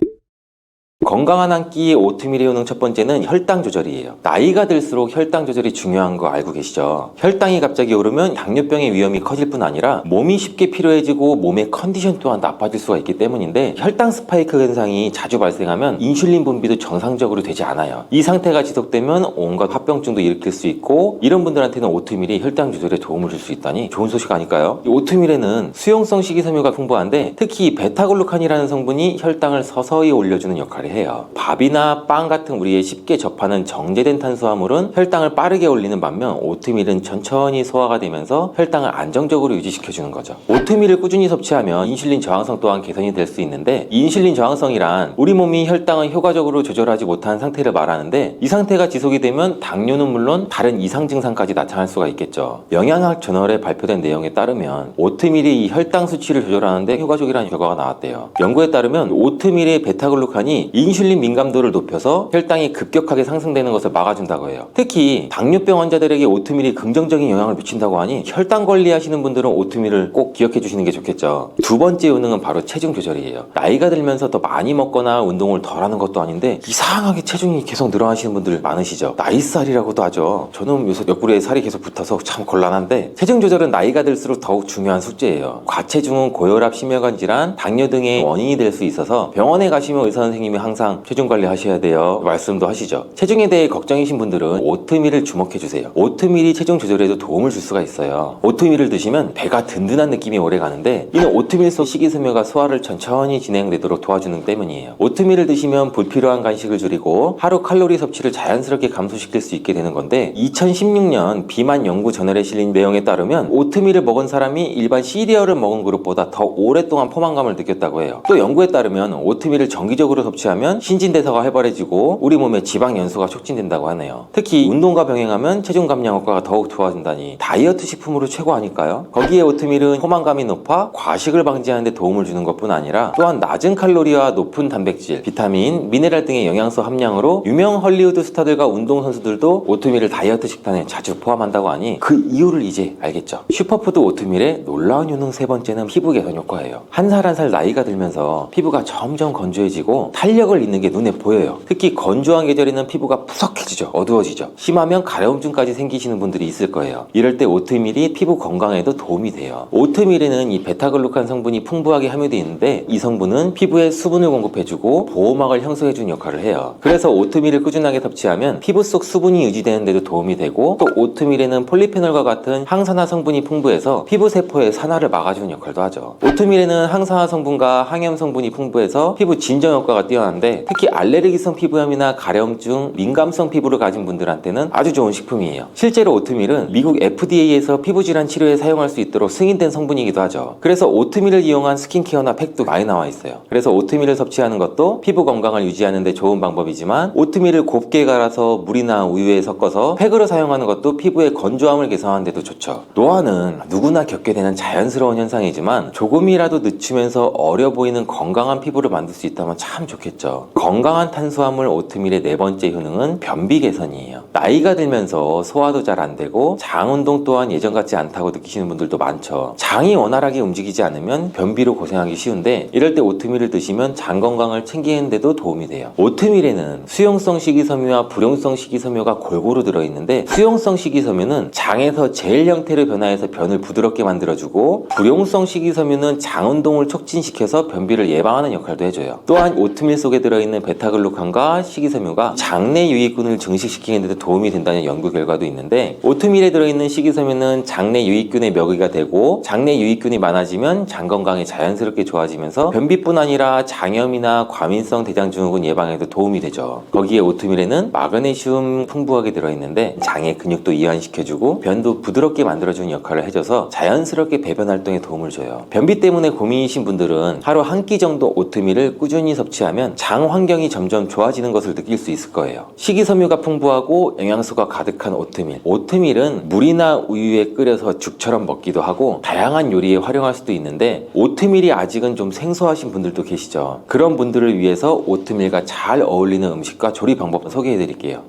건강한 한 끼의 오트밀의 효능 첫 번째는 혈당 조절이에요. 나이가 들수록 혈당 조절이 중요한 거 알고 계시죠? 혈당이 갑자기 오르면 당뇨병의 위험이 커질 뿐 아니라 몸이 쉽게 피로해지고 몸의 컨디션 또한 나빠질 수가 있기 때문인데, 혈당 스파이크 현상이 자주 발생하면 인슐린 분비도 정상적으로 되지 않아요. 이 상태가 지속되면 온갖 합병증도 일으킬 수 있고, 이런 분들한테는 오트밀이 혈당 조절에 도움을 줄 수 있다니 좋은 소식 아닐까요? 이 오트밀에는 수용성 식이섬유가 풍부한데 특히 베타글루칸이라는 성분이 혈당을 서서히 올려주는 역할을 해요. 밥이나 빵 같은 우리의 쉽게 접하는 정제된 탄수화물은 혈당을 빠르게 올리는 반면 오트밀은 천천히 소화가 되면서 혈당을 안정적으로 유지시켜주는 거죠. 오트밀을 꾸준히 섭취하면 인슐린 저항성 또한 개선이 될 수 있는데, 인슐린 저항성이란 우리 몸이 혈당을 효과적으로 조절하지 못한 상태를 말하는데, 이 상태가 지속이 되면 당뇨는 물론 다른 이상 증상까지 나타날 수가 있겠죠. 영양학 저널에 발표된 내용에 따르면 오트밀이 이 혈당 수치를 조절하는데 효과적이라는 결과가 나왔대요. 연구에 따르면 오트밀의 베타글루칸이 인슐린 민감도를 높여서 혈당이 급격하게 상승되는 것을 막아준다고 해요. 특히 당뇨병 환자들에게 오트밀이 긍정적인 영향을 미친다고 하니 혈당 관리하시는 분들은 오트밀을 꼭 기억해 주시는 게 좋겠죠. 두 번째 효능은 바로 체중 조절이에요. 나이가 들면서 더 많이 먹거나 운동을 덜 하는 것도 아닌데 이상하게 체중이 계속 늘어나시는 분들 많으시죠. 나이살이라고도 하죠. 저는 요새 옆구리에 살이 계속 붙어서 참 곤란한데, 체중 조절은 나이가 들수록 더욱 중요한 숙제예요. 과체중은 고혈압, 심혈관 질환, 당뇨 등의 원인이 될 수 있어서 병원에 가시면 의사 선생님이 항상 체중 관리 하셔야 돼요 말씀도 하시죠. 체중에 대해 걱정이신 분들은 오트밀을 주목해 주세요. 오트밀이 체중 조절에도 도움을 줄 수가 있어요. 오트밀을 드시면 배가 든든한 느낌이 오래 가는데, 이는 오트밀 속 식이섬유가 소화를 천천히 진행되도록 도와주는 때문이에요. 오트밀을 드시면 불필요한 간식을 줄이고 하루 칼로리 섭취를 자연스럽게 감소시킬 수 있게 되는 건데, 2016년 비만 연구 저널에 실린 내용에 따르면 오트밀을 먹은 사람이 일반 시리얼을 먹은 그룹보다 더 오랫동안 포만감을 느꼈다고 해요. 또 연구에 따르면 오트밀을 정기적으로 섭취하면 신진대사가 활발해지고 우리 몸의 지방 연소가 촉진된다고 하네요. 특히 운동과 병행하면 체중 감량 효과가 더욱 좋아진다니 다이어트 식품으로 최고 아닐까요? 거기에 오트밀은 포만감이 높아 과식을 방지하는 데 도움을 주는 것뿐 아니라 또한 낮은 칼로리와 높은 단백질, 비타민, 미네랄 등의 영양소 함량으로 유명 헐리우드 스타들과 운동선수들도 오트밀을 다이어트 식단에 자주 포함한다고 하니 그 이유를 이제 알겠죠. 슈퍼푸드 오트밀의 놀라운 효능 세 번째는 피부 개선 효과예요. 한 살 한 살 나이가 들면서 피부가 점점 건조해지고 탄력을 잃는 게 눈에 보여요. 특히 건조한 계절에는 피부가 푸석해지죠. 어두워지죠. 심하면 가려움증까지 생기시는 분들이 있을 거예요. 이럴 때 오트밀이 피부 건강에도 도움이 돼요. 오트밀에는 이 베타글루칸 성분이 풍부하게 함유되어 있는데, 이 성분은 피부에 수분을 공급해주고 보호막을 형성해주는 역할을 해요. 그래서 오트밀을 꾸준하게 섭취하면 피부 속 수분이 유지되는 데도 도움이 되고, 또 오트밀에는 폴리페놀과 같은 항산화 성분이 풍부해서 피부 세포의 산화를 막아주는 역할도 하죠. 오트밀에는 항산화 성분과 항염 성분이 풍부해서 피부 진정 효과가 뛰어난데, 특히 알레르기성 피부염이나 가려움증, 민감성 피부를 가진 분들한테는 아주 좋은 식품이에요. 실제로 오트밀은 미국 FDA에서 피부질환 치료에 사용할 수 있도록 승인된 성분이기도 하죠. 그래서 오트밀을 이용한 스킨케어나 팩도 많이 나와 있어요. 그래서 오트밀을 섭취하는 것도 피부 건강을 유지하는 데 좋은 방법이지만, 오트밀을 곱게 갈아서 물이나 우유에 섞어서 팩으로 사용하는 것도 피부의 건조함을 개선하는 데도 좋죠. 노화는 누구나 겪게 되는 자연스러운 현상이지만 조금이라도 늦추면서 어려 보이는 건강한 피부를 만들 수 있다면 참 좋겠죠. 건강한 탄수화물 오트밀의 네 번째 효능은 변비 개선이에요. 나이가 들면서 소화도 잘 안 되고 장 운동 또한 예전 같지 않다고 느끼시는 분들도 많죠. 장이 원활하게 움직이지 않으면 변비로 고생하기 쉬운데 이럴 때 오트밀을 드시면 장 건강을 챙기는데도 도움이 돼요. 오트밀에는 수용성 식이섬유와 불용성 식이섬유가 골고루 들어있는데 수용성 식이섬유는 장에서 젤 형태로 변화해서 변을 부드럽게 만들어주고 불용성 식이섬유는 장 운동을 촉진시켜서 변비를 예방하는 역할도 해줘요. 또한 오트밀 속에 들어있는 베타글루칸과 식이섬유가 장내 유익균을 증식시키는 데도 도움이 된다는 연구 결과도 있는데 오트밀에 들어있는 식이섬유는 장내 유익균의 먹이가 되고 장내 유익균이 많아지면 장 건강이 자연스럽게 좋아지면서 변비뿐 아니라 장염이나 과민성 대장증후군 예방에도 도움이 되죠. 거기에 오트밀에는 마그네슘 풍부하게 들어있는데 장의 근육도 이완시켜주고 변도 부드럽게 만들어주는 역할을 해줘서 자연스럽게 배변 활동에 도움을 줘요. 변비 때문에 고민이신 분들은 하루 한 끼 정도 오트밀을 꾸준히 섭취하면 장 환경이 점점 좋아지는 것을 느낄 수 있을 거예요. 식이섬유가 풍부하고 영양소가 가득한 오트밀. 오트밀은 물이나 우유에 끓여서 죽처럼 먹기도 하고 다양한 요리에 활용할 수도 있는데 오트밀이 아직은 좀 생소하신 분들도 계시죠. 그런 분들을 위해서 오트밀과 잘 어울리는 음식과 조리 방법 소개해 드릴게요.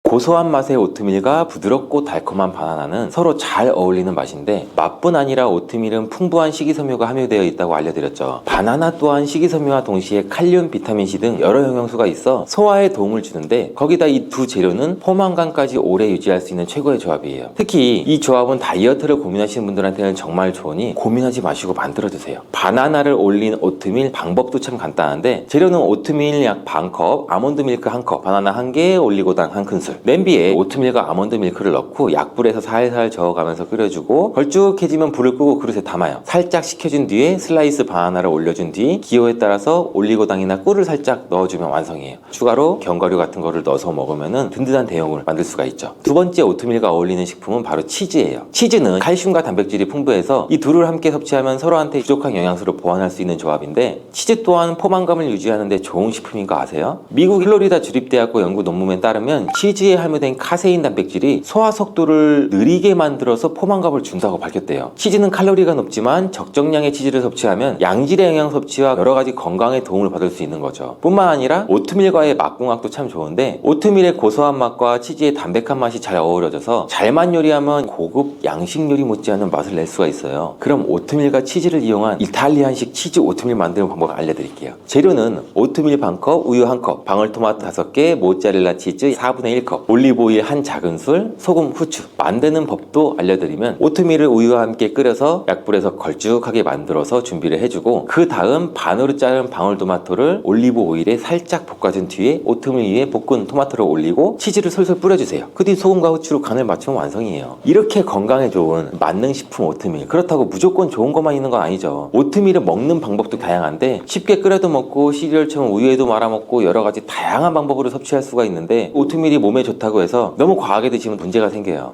고소한 맛의 오트밀과 부드럽고 달콤한 바나나는 서로 잘 어울리는 맛인데 맛뿐 아니라 오트밀은 풍부한 식이섬유가 함유되어 있다고 알려드렸죠. 바나나 또한 식이섬유와 동시에 칼륨, 비타민C 등 여러 영양소가 있어 소화에 도움을 주는데 거기다 이 두 재료는 포만감까지 오래 유지할 수 있는 최고의 조합이에요. 특히 이 조합은 다이어트를 고민하시는 분들한테는 정말 좋으니 고민하지 마시고 만들어 드세요. 바나나를 올린 오트밀 방법도 참 간단한데 재료는 오트밀 약 반컵, 아몬드 밀크 1컵, 바나나 1개, 올리고당 1큰술. 냄비에 오트밀과 아몬드 밀크를 넣고 약불에서 살살 저어가면서 끓여주고 걸쭉해지면 불을 끄고 그릇에 담아요. 살짝 식혀준 뒤에 슬라이스 바나나를 올려준 뒤 기호에 따라서 올리고당이나 꿀을 살짝 넣어주면 완성이에요. 추가로 견과류 같은 거를 넣어서 먹으면 든든한 대용을 만들 수가 있죠. 두 번째 오트밀과 어울리는 식품은 바로 치즈예요. 치즈는 칼슘과 단백질이 풍부해서 이 둘을 함께 섭취하면 서로한테 부족한 영양소를 보완할 수 있는 조합인데 치즈 또한 포만감을 유지하는 데 좋은 식품인 거 아세요? 미국 플로리다 주립대학교 연구 논문에 따르면 치즈에 함유된 카세인 단백질이 소화 속도를 느리게 만들어서 포만감을 준다고 밝혔대요. 치즈는 칼로리가 높지만 적정량의 치즈를 섭취하면 양질의 영양 섭취와 여러 가지 건강에 도움을 받을 수 있는 거죠. 뿐만 아니라 오트밀과의 맛궁합도 참 좋은데 오트밀의 고소한 맛과 치즈의 담백한 맛이 잘 어우러져서 잘만 요리하면 고급 양식 요리 못지않은 맛을 낼 수가 있어요. 그럼 오트밀과 치즈를 이용한 이탈리안식 치즈 오트밀 만드는 방법을 알려드릴게요. 재료는 오트밀 반컵, 우유 1컵, 방울토마토 5개, 모짜렐라 치즈 4분의 1컵, 올리브오일 한 작은술, 소금, 후추. 만드는 법도 알려드리면 오트밀을 우유와 함께 끓여서 약불에서 걸쭉하게 만들어서 준비를 해주고 그 다음 반으로 자른 방울토마토를 올리브오일에 살짝 볶아준 뒤에 오트밀 위에 볶은 토마토를 올리고 치즈를 솔솔 뿌려주세요. 그 뒤 소금과 후추로 간을 맞추면 완성이에요. 이렇게 건강에 좋은 만능식품 오트밀. 그렇다고 무조건 좋은 것만 있는 건 아니죠. 오트밀을 먹는 방법도 다양한데 쉽게 끓여도 먹고 시리얼처럼 우유에도 말아 먹고 여러 가지 다양한 방법으로 섭취할 수가 있는데 오트밀이 몸에 좋다고 해서 너무 과하게 드시면 문제가 생겨요.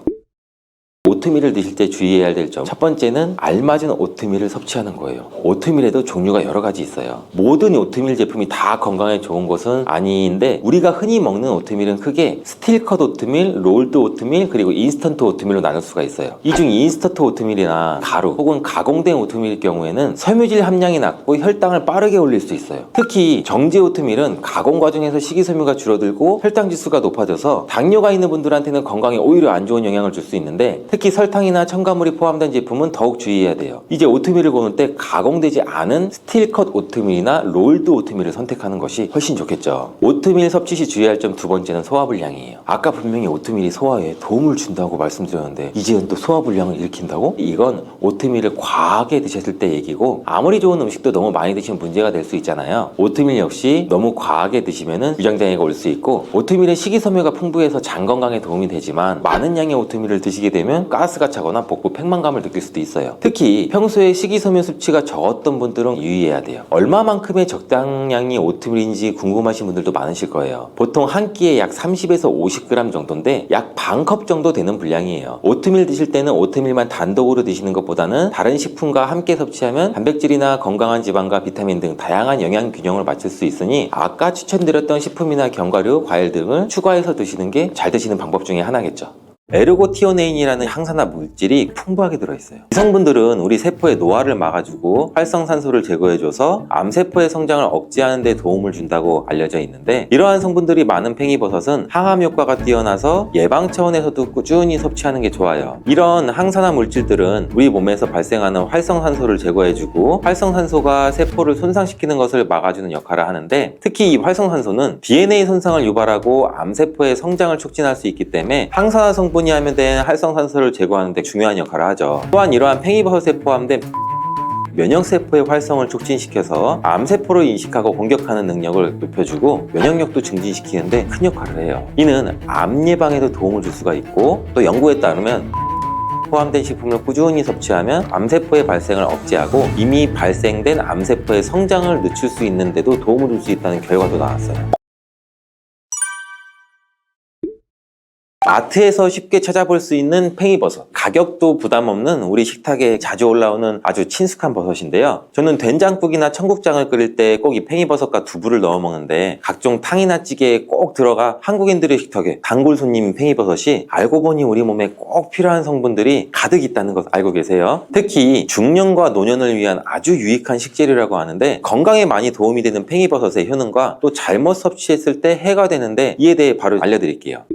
오트밀을 드실 때 주의해야 될 점. 첫 번째는 알맞은 오트밀을 섭취하는 거예요. 오트밀에도 종류가 여러 가지 있어요. 모든 오트밀 제품이 다 건강에 좋은 것은 아닌데 우리가 흔히 먹는 오트밀은 크게 스틸컷 오트밀, 롤드 오트밀, 그리고 인스턴트 오트밀로 나눌 수가 있어요. 이 중 인스턴트 오트밀이나 가루 혹은 가공된 오트밀일 경우에는 섬유질 함량이 낮고 혈당을 빠르게 올릴 수 있어요. 특히 정제 오트밀은 가공 과정에서 식이섬유가 줄어들고 혈당 지수가 높아져서 당뇨가 있는 분들한테는 건강에 오히려 안 좋은 영향을 줄 수 있는데 특히 설탕이나 첨가물이 포함된 제품은 더욱 주의해야 돼요. 이제 오트밀을 고를 때 가공되지 않은 스틸컷 오트밀이나 롤드 오트밀을 선택하는 것이 훨씬 좋겠죠. 오트밀 섭취 시 주의할 점 두 번째는 소화불량이에요. 아까 분명히 오트밀이 소화에 도움을 준다고 말씀드렸는데 이제는 또 소화불량을 일으킨다고? 이건 오트밀을 과하게 드셨을 때 얘기고 아무리 좋은 음식도 너무 많이 드시면 문제가 될 수 있잖아요. 오트밀 역시 너무 과하게 드시면 위장장애가 올 수 있고 오트밀은 식이섬유가 풍부해서 장 건강에 도움이 되지만 많은 양의 오트밀을 드시게 되면 가스가 차거나 복부 팽만감을 느낄 수도 있어요. 특히 평소에 식이섬유 섭취가 적었던 분들은 유의해야 돼요. 얼마만큼의 적당량이 오트밀인지 궁금하신 분들도 많으실 거예요. 보통 한 끼에 약 30에서 50g 정도인데 약 반컵 정도 되는 분량이에요. 오트밀 드실 때는 오트밀만 단독으로 드시는 것보다는 다른 식품과 함께 섭취하면 단백질이나 건강한 지방과 비타민 등 다양한 영양 균형을 맞출 수 있으니 아까 추천드렸던 식품이나 견과류, 과일 등을 추가해서 드시는 게 잘 드시는 방법 중에 하나겠죠. 에르고티오네인이라는 항산화 물질이 풍부하게 들어있어요. 이 성분들은 우리 세포의 노화를 막아주고 활성산소를 제거해줘서 암세포의 성장을 억제하는 데 도움을 준다고 알려져 있는데, 이러한 성분들이 많은 팽이버섯은 항암 효과가 뛰어나서 예방 차원에서도 꾸준히 섭취하는 게 좋아요. 이런 항산화 물질들은 우리 몸에서 발생하는 활성산소를 제거해주고 활성산소가 세포를 손상시키는 것을 막아주는 역할을 하는데, 특히 이 활성산소는 DNA 손상을 유발하고 암세포의 성장을 촉진할 수 있기 때문에 항산화 성분이 함유된 활성산소를 제거하는 데 중요한 역할을 하죠. 또한 이러한 팽이버섯에 포함된 면역세포의 활성을 촉진시켜서 암세포를 인식하고 공격하는 능력을 높여주고 면역력도 증진시키는데 큰 역할을 해요. 이는 암 예방에도 도움을 줄 수가 있고, 또 연구에 따르면 포함된 식품을 꾸준히 섭취하면 암세포의 발생을 억제하고 이미 발생된 암세포의 성장을 늦출 수 있는데도 도움을 줄 수 있다는 결과도 나왔어요. 마트에서 쉽게 찾아볼 수 있는 팽이버섯, 가격도 부담 없는 우리 식탁에 자주 올라오는 아주 친숙한 버섯인데요. 저는 된장국이나 청국장을 끓일 때 꼭 이 팽이버섯과 두부를 넣어 먹는데, 각종 탕이나 찌개에 꼭 들어가 한국인들의 식탁에 단골 손님인 팽이버섯이 알고 보니 우리 몸에 꼭 필요한 성분들이 가득 있다는 것 알고 계세요? 특히 중년과 노년을 위한 아주 유익한 식재료라고 하는데, 건강에 많이 도움이 되는 팽이버섯의 효능과 또 잘못 섭취했을 때 해가 되는데, 이에 대해 바로 알려드릴게요.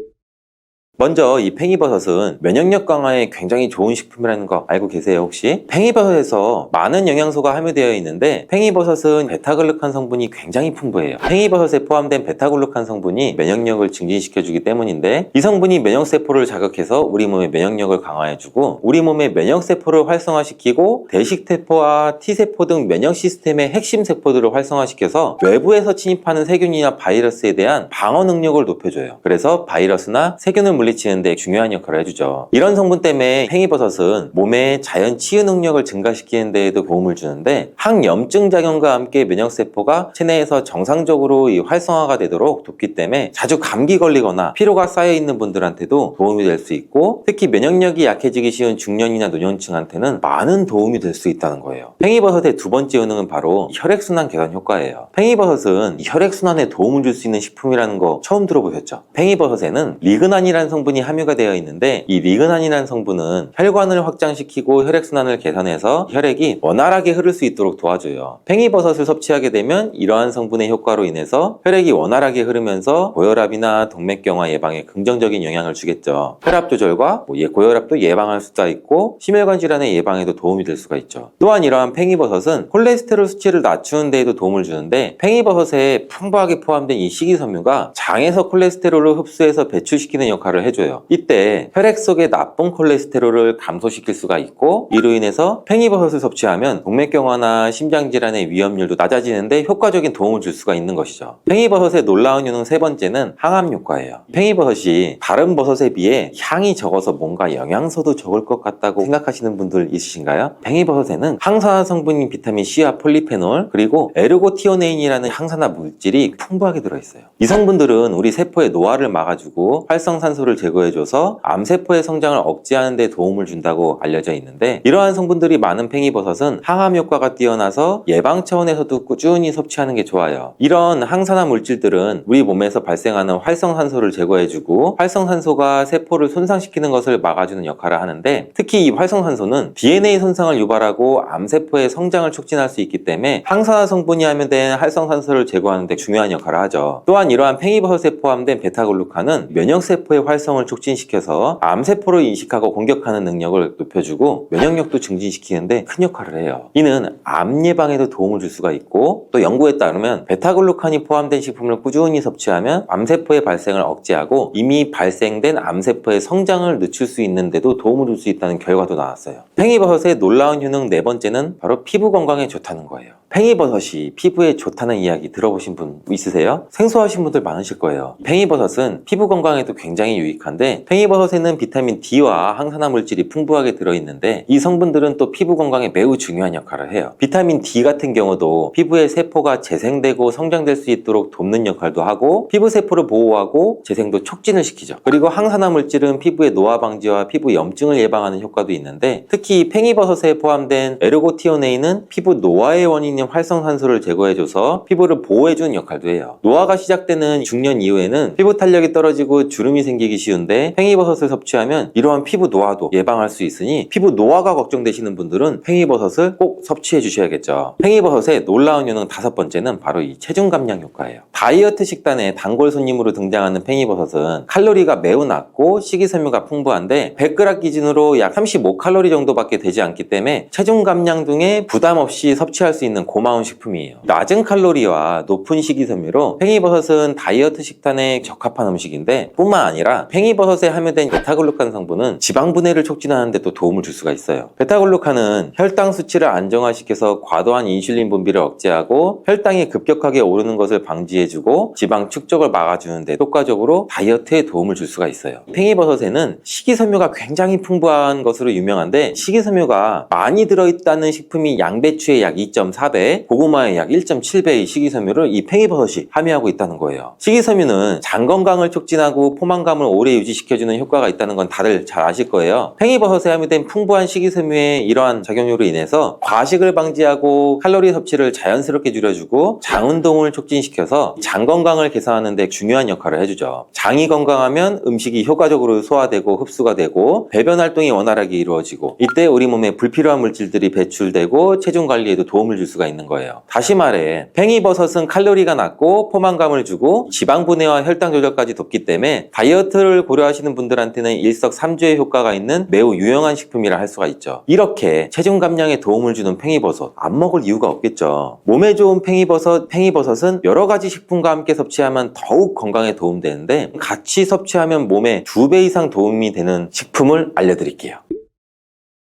먼저 이 팽이버섯은 면역력 강화에 굉장히 좋은 식품이라는 거 알고 계세요 혹시? 팽이버섯에서 많은 영양소가 함유되어 있는데, 팽이버섯은 베타글루칸 성분이 굉장히 풍부해요. 팽이버섯에 포함된 베타글루칸 성분이 면역력을 증진시켜주기 때문인데, 이 성분이 면역세포를 자극해서 우리 몸의 면역력을 강화해주고 우리 몸의 면역세포를 활성화시키고 대식세포와 T세포 등 면역 시스템의 핵심 세포들을 활성화시켜서 외부에서 침입하는 세균이나 바이러스에 대한 방어 능력을 높여줘요. 그래서 바이러스나 세균을 물리치는 데 중요한 역할을 해주죠. 이런 성분 때문에 팽이버섯은 몸의 자연 치유 능력을 증가시키는 데에도 도움을 주는데, 항염증 작용과 함께 면역세포가 체내에서 정상적으로 활성화가 되도록 돕기 때문에 자주 감기 걸리거나 피로가 쌓여있는 분들한테도 도움이 될 수 있고, 특히 면역력이 약해지기 쉬운 중년이나 노년층한테는 많은 도움이 될 수 있다는 거예요. 팽이버섯의 두 번째 효능은 바로 혈액순환 개선 효과예요. 팽이버섯은 혈액순환에 도움을 줄 수 있는 식품이라는 거 처음 들어보셨죠? 팽이버섯에는 리그난이라는 성분이 함유가 되어 있는데, 이 리그난이라는 성분은 혈관을 확장시키고 혈액순환을 개선해서 혈액이 원활하게 흐를 수 있도록 도와줘요. 팽이버섯을 섭취하게 되면 이러한 성분의 효과로 인해서 혈액이 원활하게 흐르면서 고혈압이나 동맥경화 예방에 긍정적인 영향을 주겠죠. 혈압 조절과 고혈압도 예방할 수가 있고 심혈관 질환의 예방에도 도움이 될 수가 있죠. 또한 이러한 팽이버섯은 콜레스테롤 수치를 낮추는 데에도 도움을 주는데, 팽이버섯에 풍부하게 포함된 이 식이섬유가 장에서 콜레스테롤을 흡수해서 배출시키는 역할을 해줘요. 이때 혈액 속의 나쁜 콜레스테롤을 감소시킬 수가 있고, 이로 인해서 팽이버섯을 섭취하면 동맥경화나 심장질환의 위험률도 낮아지는데 효과적인 도움을 줄 수가 있는 것이죠. 팽이버섯의 놀라운 효능 세 번째는 항암 효과예요. 팽이버섯이 다른 버섯에 비해 향이 적어서 뭔가 영양소도 적을 것 같다고 생각하시는 분들 있으신가요? 팽이버섯에는 항산화 성분인 비타민 C와 폴리페놀, 그리고 에르고티오네인이라는 항산화 물질이 풍부하게 들어있어요. 이 성분들은 우리 세포의 노화를 막아주고 활성산소를 제거해줘서 암세포의 성장을 억제하는 데 도움을 준다고 알려져 있는데, 이러한 성분들이 많은 팽이버섯은 항암 효과가 뛰어나서 예방 차원에서도 꾸준히 섭취하는 게 좋아요. 이런 항산화 물질들은 우리 몸에서 발생하는 활성산소를 제거해주고 활성산소가 세포를 손상시키는 것을 막아주는 역할을 하는데, 특히 이 활성산소는 DNA 손상을 유발하고 암세포의 성장을 촉진할 수 있기 때문에 항산화 성분이 함유된 활성산소를 제거하는 데 중요한 역할을 하죠. 또한 이러한 팽이버섯에 포함된 베타글루칸은 면역세포의 활성을 촉진시켜서 암세포를 인식하고 공격하는 능력을 높여주고 면역력도 증진시키는데 큰 역할을 해요. 이는 암 예방에도 도움을 줄 수가 있고, 또 연구에 따르면 베타글루칸이 포함된 식품을 꾸준히 섭취하면 암세포의 발생을 억제하고 이미 발생된 암세포의 성장을 늦출 수 있는데도 도움을 줄 수 있다는 결과도 나왔어요. 팽이버섯의 놀라운 효능 네 번째는 바로 피부 건강에 좋다는 거예요. 팽이버섯이 피부에 좋다는 이야기 들어보신 분 있으세요? 생소하신 분들 많으실 거예요. 팽이버섯은 피부 건강에도 굉장히 유익한데, 팽이버섯에는 비타민 D와 항산화 물질이 풍부하게 들어있는데, 이 성분들은 또 피부 건강에 매우 중요한 역할을 해요. 비타민 D 같은 경우도 피부의 세포가 재생되고 성장될 수 있도록 돕는 역할도 하고, 피부 세포를 보호하고 재생도 촉진을 시키죠. 그리고 항산화 물질은 피부의 노화 방지와 피부 염증을 예방하는 효과도 있는데, 특히 팽이버섯에 포함된 에르고티오네인은 피부 노화의 원인이 있는 활성산소를 제거해줘서 피부를 보호해주는 역할도 해요. 노화가 시작되는 중년 이후에는 피부 탄력이 떨어지고 주름이 생기기 쉬운데 팽이버섯을 섭취하면 이러한 피부 노화도 예방할 수 있으니 피부 노화가 걱정되시는 분들은 팽이버섯을 꼭 섭취해 주셔야겠죠. 팽이버섯의 놀라운 효능 5번째는 바로 이 체중 감량 효과예요. 다이어트 식단에 단골 손님으로 등장하는 팽이버섯은 칼로리가 매우 낮고 식이섬유가 풍부한데 100g 기준으로 약 35칼로리 정도밖에 되지 않기 때문에 체중 감량 등에 부담 없이 섭취할 수 있는 고마운 식품이에요. 낮은 칼로리와 높은 식이섬유로 팽이버섯은 다이어트 식단에 적합한 음식인데 뿐만 아니라 팽이버섯에 함유된 베타글루칸 성분은 지방 분해를 촉진하는 데 또 도움을 줄 수가 있어요. 베타글루칸은 혈당 수치를 안정화시켜서 과도한 인슐린 분비를 억제하고 혈당이 급격하게 오르는 것을 방지해주고 지방 축적을 막아주는 데 효과적으로 다이어트에 도움을 줄 수가 있어요. 팽이버섯에는 식이섬유가 굉장히 풍부한 것으로 유명한데 식이섬유가 많이 들어있다는 식품이 양배추의 약 2.4배, 고구마의 약 1.7배의 식이섬유를 이 팽이버섯이 함유하고 있다는 거예요. 식이섬유는 장 건강을 촉진하고 포만감을 오래 유지시켜주는 효과가 있다는 건 다들 잘 아실 거예요. 팽이버섯에 함유된 풍부한 식이섬유의 이러한 작용으로 인해서 과식을 방지하고 칼로리 섭취를 자연스럽게 줄여주고 장 운동을 촉진시켜서 장 건강을 개선하는 데 중요한 역할을 해주죠. 장이 건강하면 음식이 효과적으로 소화되고 흡수가 되고 배변 활동이 원활하게 이루어지고 이때 우리 몸에 불필요한 물질들이 배출되고 체중 관리에도 도움을 줄 수가 있는 거예요. 다시 말해 팽이버섯은 칼로리가 낮고 포만감을 주고 지방 분해와 혈당 조절까지 돕기 때문에 다이어트를 고려하시는 분들한테는 일석삼조의 효과가 있는 매우 유용한 식품이라 할 수가 있죠. 이렇게 체중 감량에 도움을 주는 팽이버섯 안 먹을 이유가 없겠죠. 몸에 좋은 팽이버섯은 여러 가지 식품과 함께 섭취하면 더욱 건강에 도움되는데 같이 섭취하면 몸에 2배 이상 도움이 되는 식품을 알려드릴게요.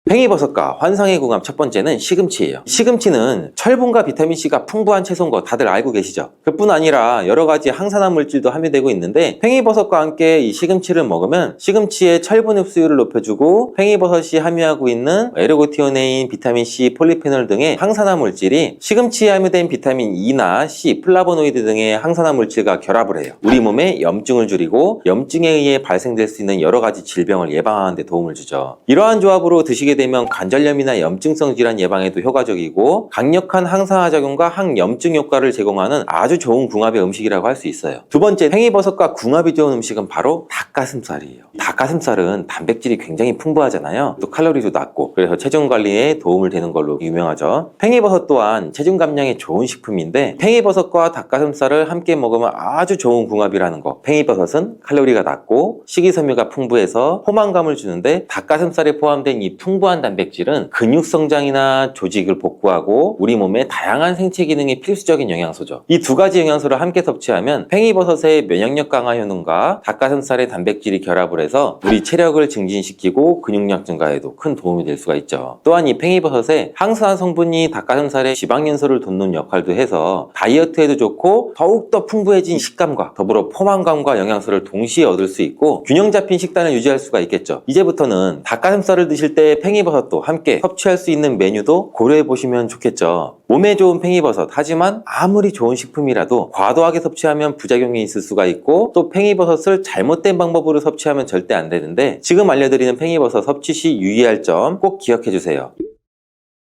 팽이버섯과 환상의 궁합 첫 번째는 시금치예요. 시금치는 철분과 비타민C가 풍부한 채소인 거 다들 알고 계시죠? 그뿐 아니라 여러 가지 항산화 물질도 함유되고 있는데 팽이버섯과 함께 이 시금치를 먹으면 시금치의 철분 흡수율을 높여주고 팽이버섯이 함유하고 있는 에르고티오네인, 비타민C, 폴리페놀 등의 항산화 물질이 시금치에 함유된 비타민 E나 C, 플라보노이드 등의 항산화 물질과 결합을 해요. 우리 몸에 염증을 줄이고 염증에 의해 발생될 수 있는 여러 가지 질병을 예방하는 데 도움을 주죠. 이러한 조합으로 드시게 되면 관절염이나 염증성 질환 예방에도 효과적이고 강력한 항산화 작용과 항염증 효과를 제공하는 아주 좋은 궁합의 음식이라고 할 수 있어요. 두 번째, 팽이버섯과 궁합이 좋은 음식은 바로 닭가슴살이에요. 닭가슴살은 단백질이 굉장히 풍부하잖아요. 또 칼로리도 낮고 그래서 체중 관리에 도움을 되는 걸로 유명하죠. 팽이버섯 또한 체중 감량에 좋은 식품인데 팽이버섯과 닭가슴살을 함께 먹으면 아주 좋은 궁합이라는 거. 팽이버섯은 칼로리가 낮고 식이섬유가 풍부해서 포만감을 주는데 닭가슴살에 포함된 이 풍부한 단백질은 근육 성장이나 조직을 복구하고 우리 몸의 다양한 생체 기능에 필수적인 영양소죠. 이 두 가지 영양소를 함께 섭취하면 팽이버섯의 면역력 강화 효능과 닭가슴살의 단백질이 결합을 해서 우리 체력을 증진시키고 근육량 증가에도 큰 도움이 될 수가 있죠. 또한 이 팽이버섯의 항산화 성분이 닭가슴살의 지방 연소를 돕는 역할도 해서 다이어트에도 좋고 더욱더 풍부해진 식감과 더불어 포만감과 영양소를 동시에 얻을 수 있고 균형 잡힌 식단을 유지할 수가 있겠죠. 이제부터는 닭가슴살을 드실 때 팽이버섯도 함께 섭취할 수 있는 메뉴도 고려해 보시면 좋겠죠. 몸에 좋은 팽이버섯, 하지만 아무리 좋은 식품이라도 과도하게 섭취하면 부작용이 있을 수가 있고 또 팽이버섯을 잘못된 방법으로 섭취하면 절대 안 되는데 지금 알려드리는 팽이버섯 섭취 시 유의할 점 꼭 기억해 주세요.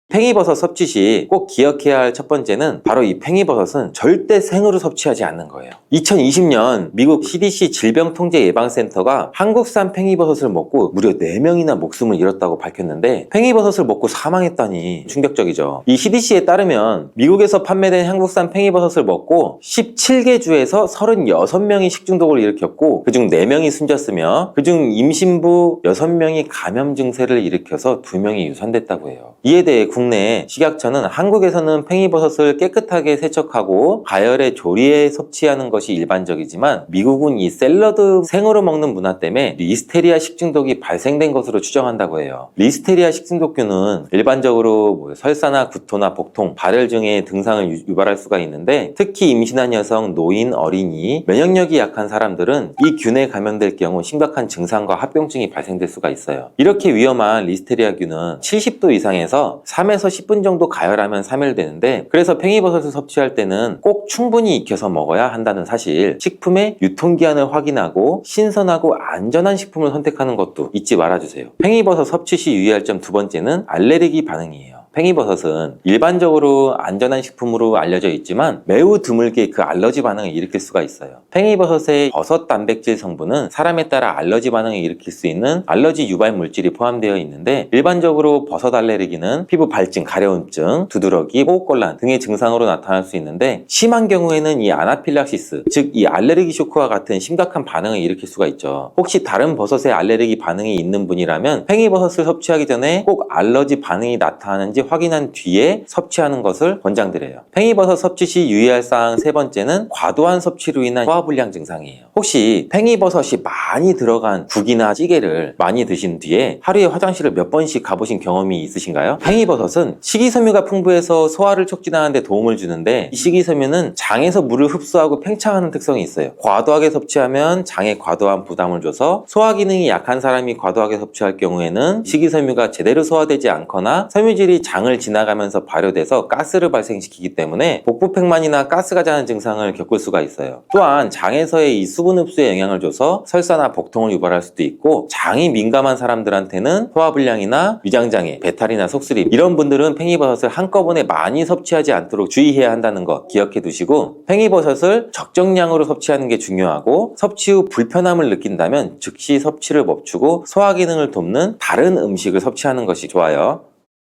팽이버섯 섭취 시 꼭 기억해야 할 첫 번째는 바로 이 팽이버섯은 절대 생으로 섭취하지 않는 거예요. 2020년 미국 CDC 질병통제예방센터가 한국산 팽이버섯을 먹고 무려 4명이나 목숨을 잃었다고 밝혔는데 팽이버섯을 먹고 사망했다니 충격적이죠. 이 CDC에 따르면 미국에서 판매된 한국산 팽이버섯을 먹고 17개 주에서 36명이 식중독을 일으켰고 그중 4명이 숨졌으며 그중 임신부 6명이 감염 증세를 일으켜서 2명이 유산됐다고 해요. 이에 대해 국내 식약처는 한국에서는 팽이버섯을 깨끗하게 세척하고 가열에 조리해 섭취하는 것이 일반적이지만 미국은 이 샐러드 생으로 먹는 문화 때문에 리스테리아 식중독이 발생된 것으로 추정한다고 해요. 리스테리아 식중독균은 일반적으로 설사나 구토나 복통, 발열증의 증상을 유발할 수가 있는데 특히 임신한 여성, 노인, 어린이, 면역력이 약한 사람들은 이 균에 감염될 경우 심각한 증상과 합병증이 발생될 수가 있어요. 이렇게 위험한 리스테리아균은 70도 이상에서 3에서 10분 정도 가열하면 사멸되는데 그래서 팽이버섯을 섭취할 때는 꼭 충분히 익혀서 먹어야 한다는 사실, 식품의 유통기한을 확인하고 신선하고 안전한 식품을 선택하는 것도 잊지 말아주세요. 팽이버섯 섭취 시 유의할 점 두 번째는 알레르기 반응이에요. 팽이버섯은 일반적으로 안전한 식품으로 알려져 있지만 매우 드물게 그 알러지 반응을 일으킬 수가 있어요. 팽이버섯의 버섯 단백질 성분은 사람에 따라 알러지 반응을 일으킬 수 있는 알러지 유발 물질이 포함되어 있는데, 일반적으로 버섯 알레르기는 피부 발진, 가려움증, 두드러기, 호흡곤란 등의 증상으로 나타날 수 있는데, 심한 경우에는 이 아나필락시스, 즉 이 알레르기 쇼크와 같은 심각한 반응을 일으킬 수가 있죠. 혹시 다른 버섯에 알레르기 반응이 있는 분이라면 팽이버섯을 섭취하기 전에 꼭 알러지 반응이 나타나는지 확인한 뒤에 섭취하는 것을 권장드려요. 팽이버섯 섭취 시 유의할 사항 세 번째는 과도한 섭취로 인한 소화불량 증상이에요. 혹시 팽이버섯이 많이 들어간 국이나 찌개를 많이 드신 뒤에 하루에 화장실을 몇 번씩 가보신 경험이 있으신가요? 팽이버섯은 식이섬유가 풍부해서 소화를 촉진하는 데 도움을 주는데, 이 식이섬유는 장에서 물을 흡수하고 팽창하는 특성이 있어요. 과도하게 섭취하면 장에 과도한 부담을 줘서 소화 기능이 약한 사람이 과도하게 섭취할 경우에는 식이섬유가 제대로 소화되지 않거나 섬유질이 장을 지나가면서 발효돼서 가스를 발생시키기 때문에 복부팽만이나 가스가 자는 증상을 겪을 수가 있어요. 또한 장에서의 이 수분 흡수에 영향을 줘서 설사나 복통을 유발할 수도 있고, 장이 민감한 사람들한테는 소화불량이나 위장장애, 배탈이나 속쓰림, 이런 분들은 팽이버섯을 한꺼번에 많이 섭취하지 않도록 주의해야 한다는 거 기억해 두시고, 팽이버섯을 적정량으로 섭취하는 게 중요하고, 섭취 후 불편함을 느낀다면 즉시 섭취를 멈추고 소화 기능을 돕는 다른 음식을 섭취하는 것이 좋아요.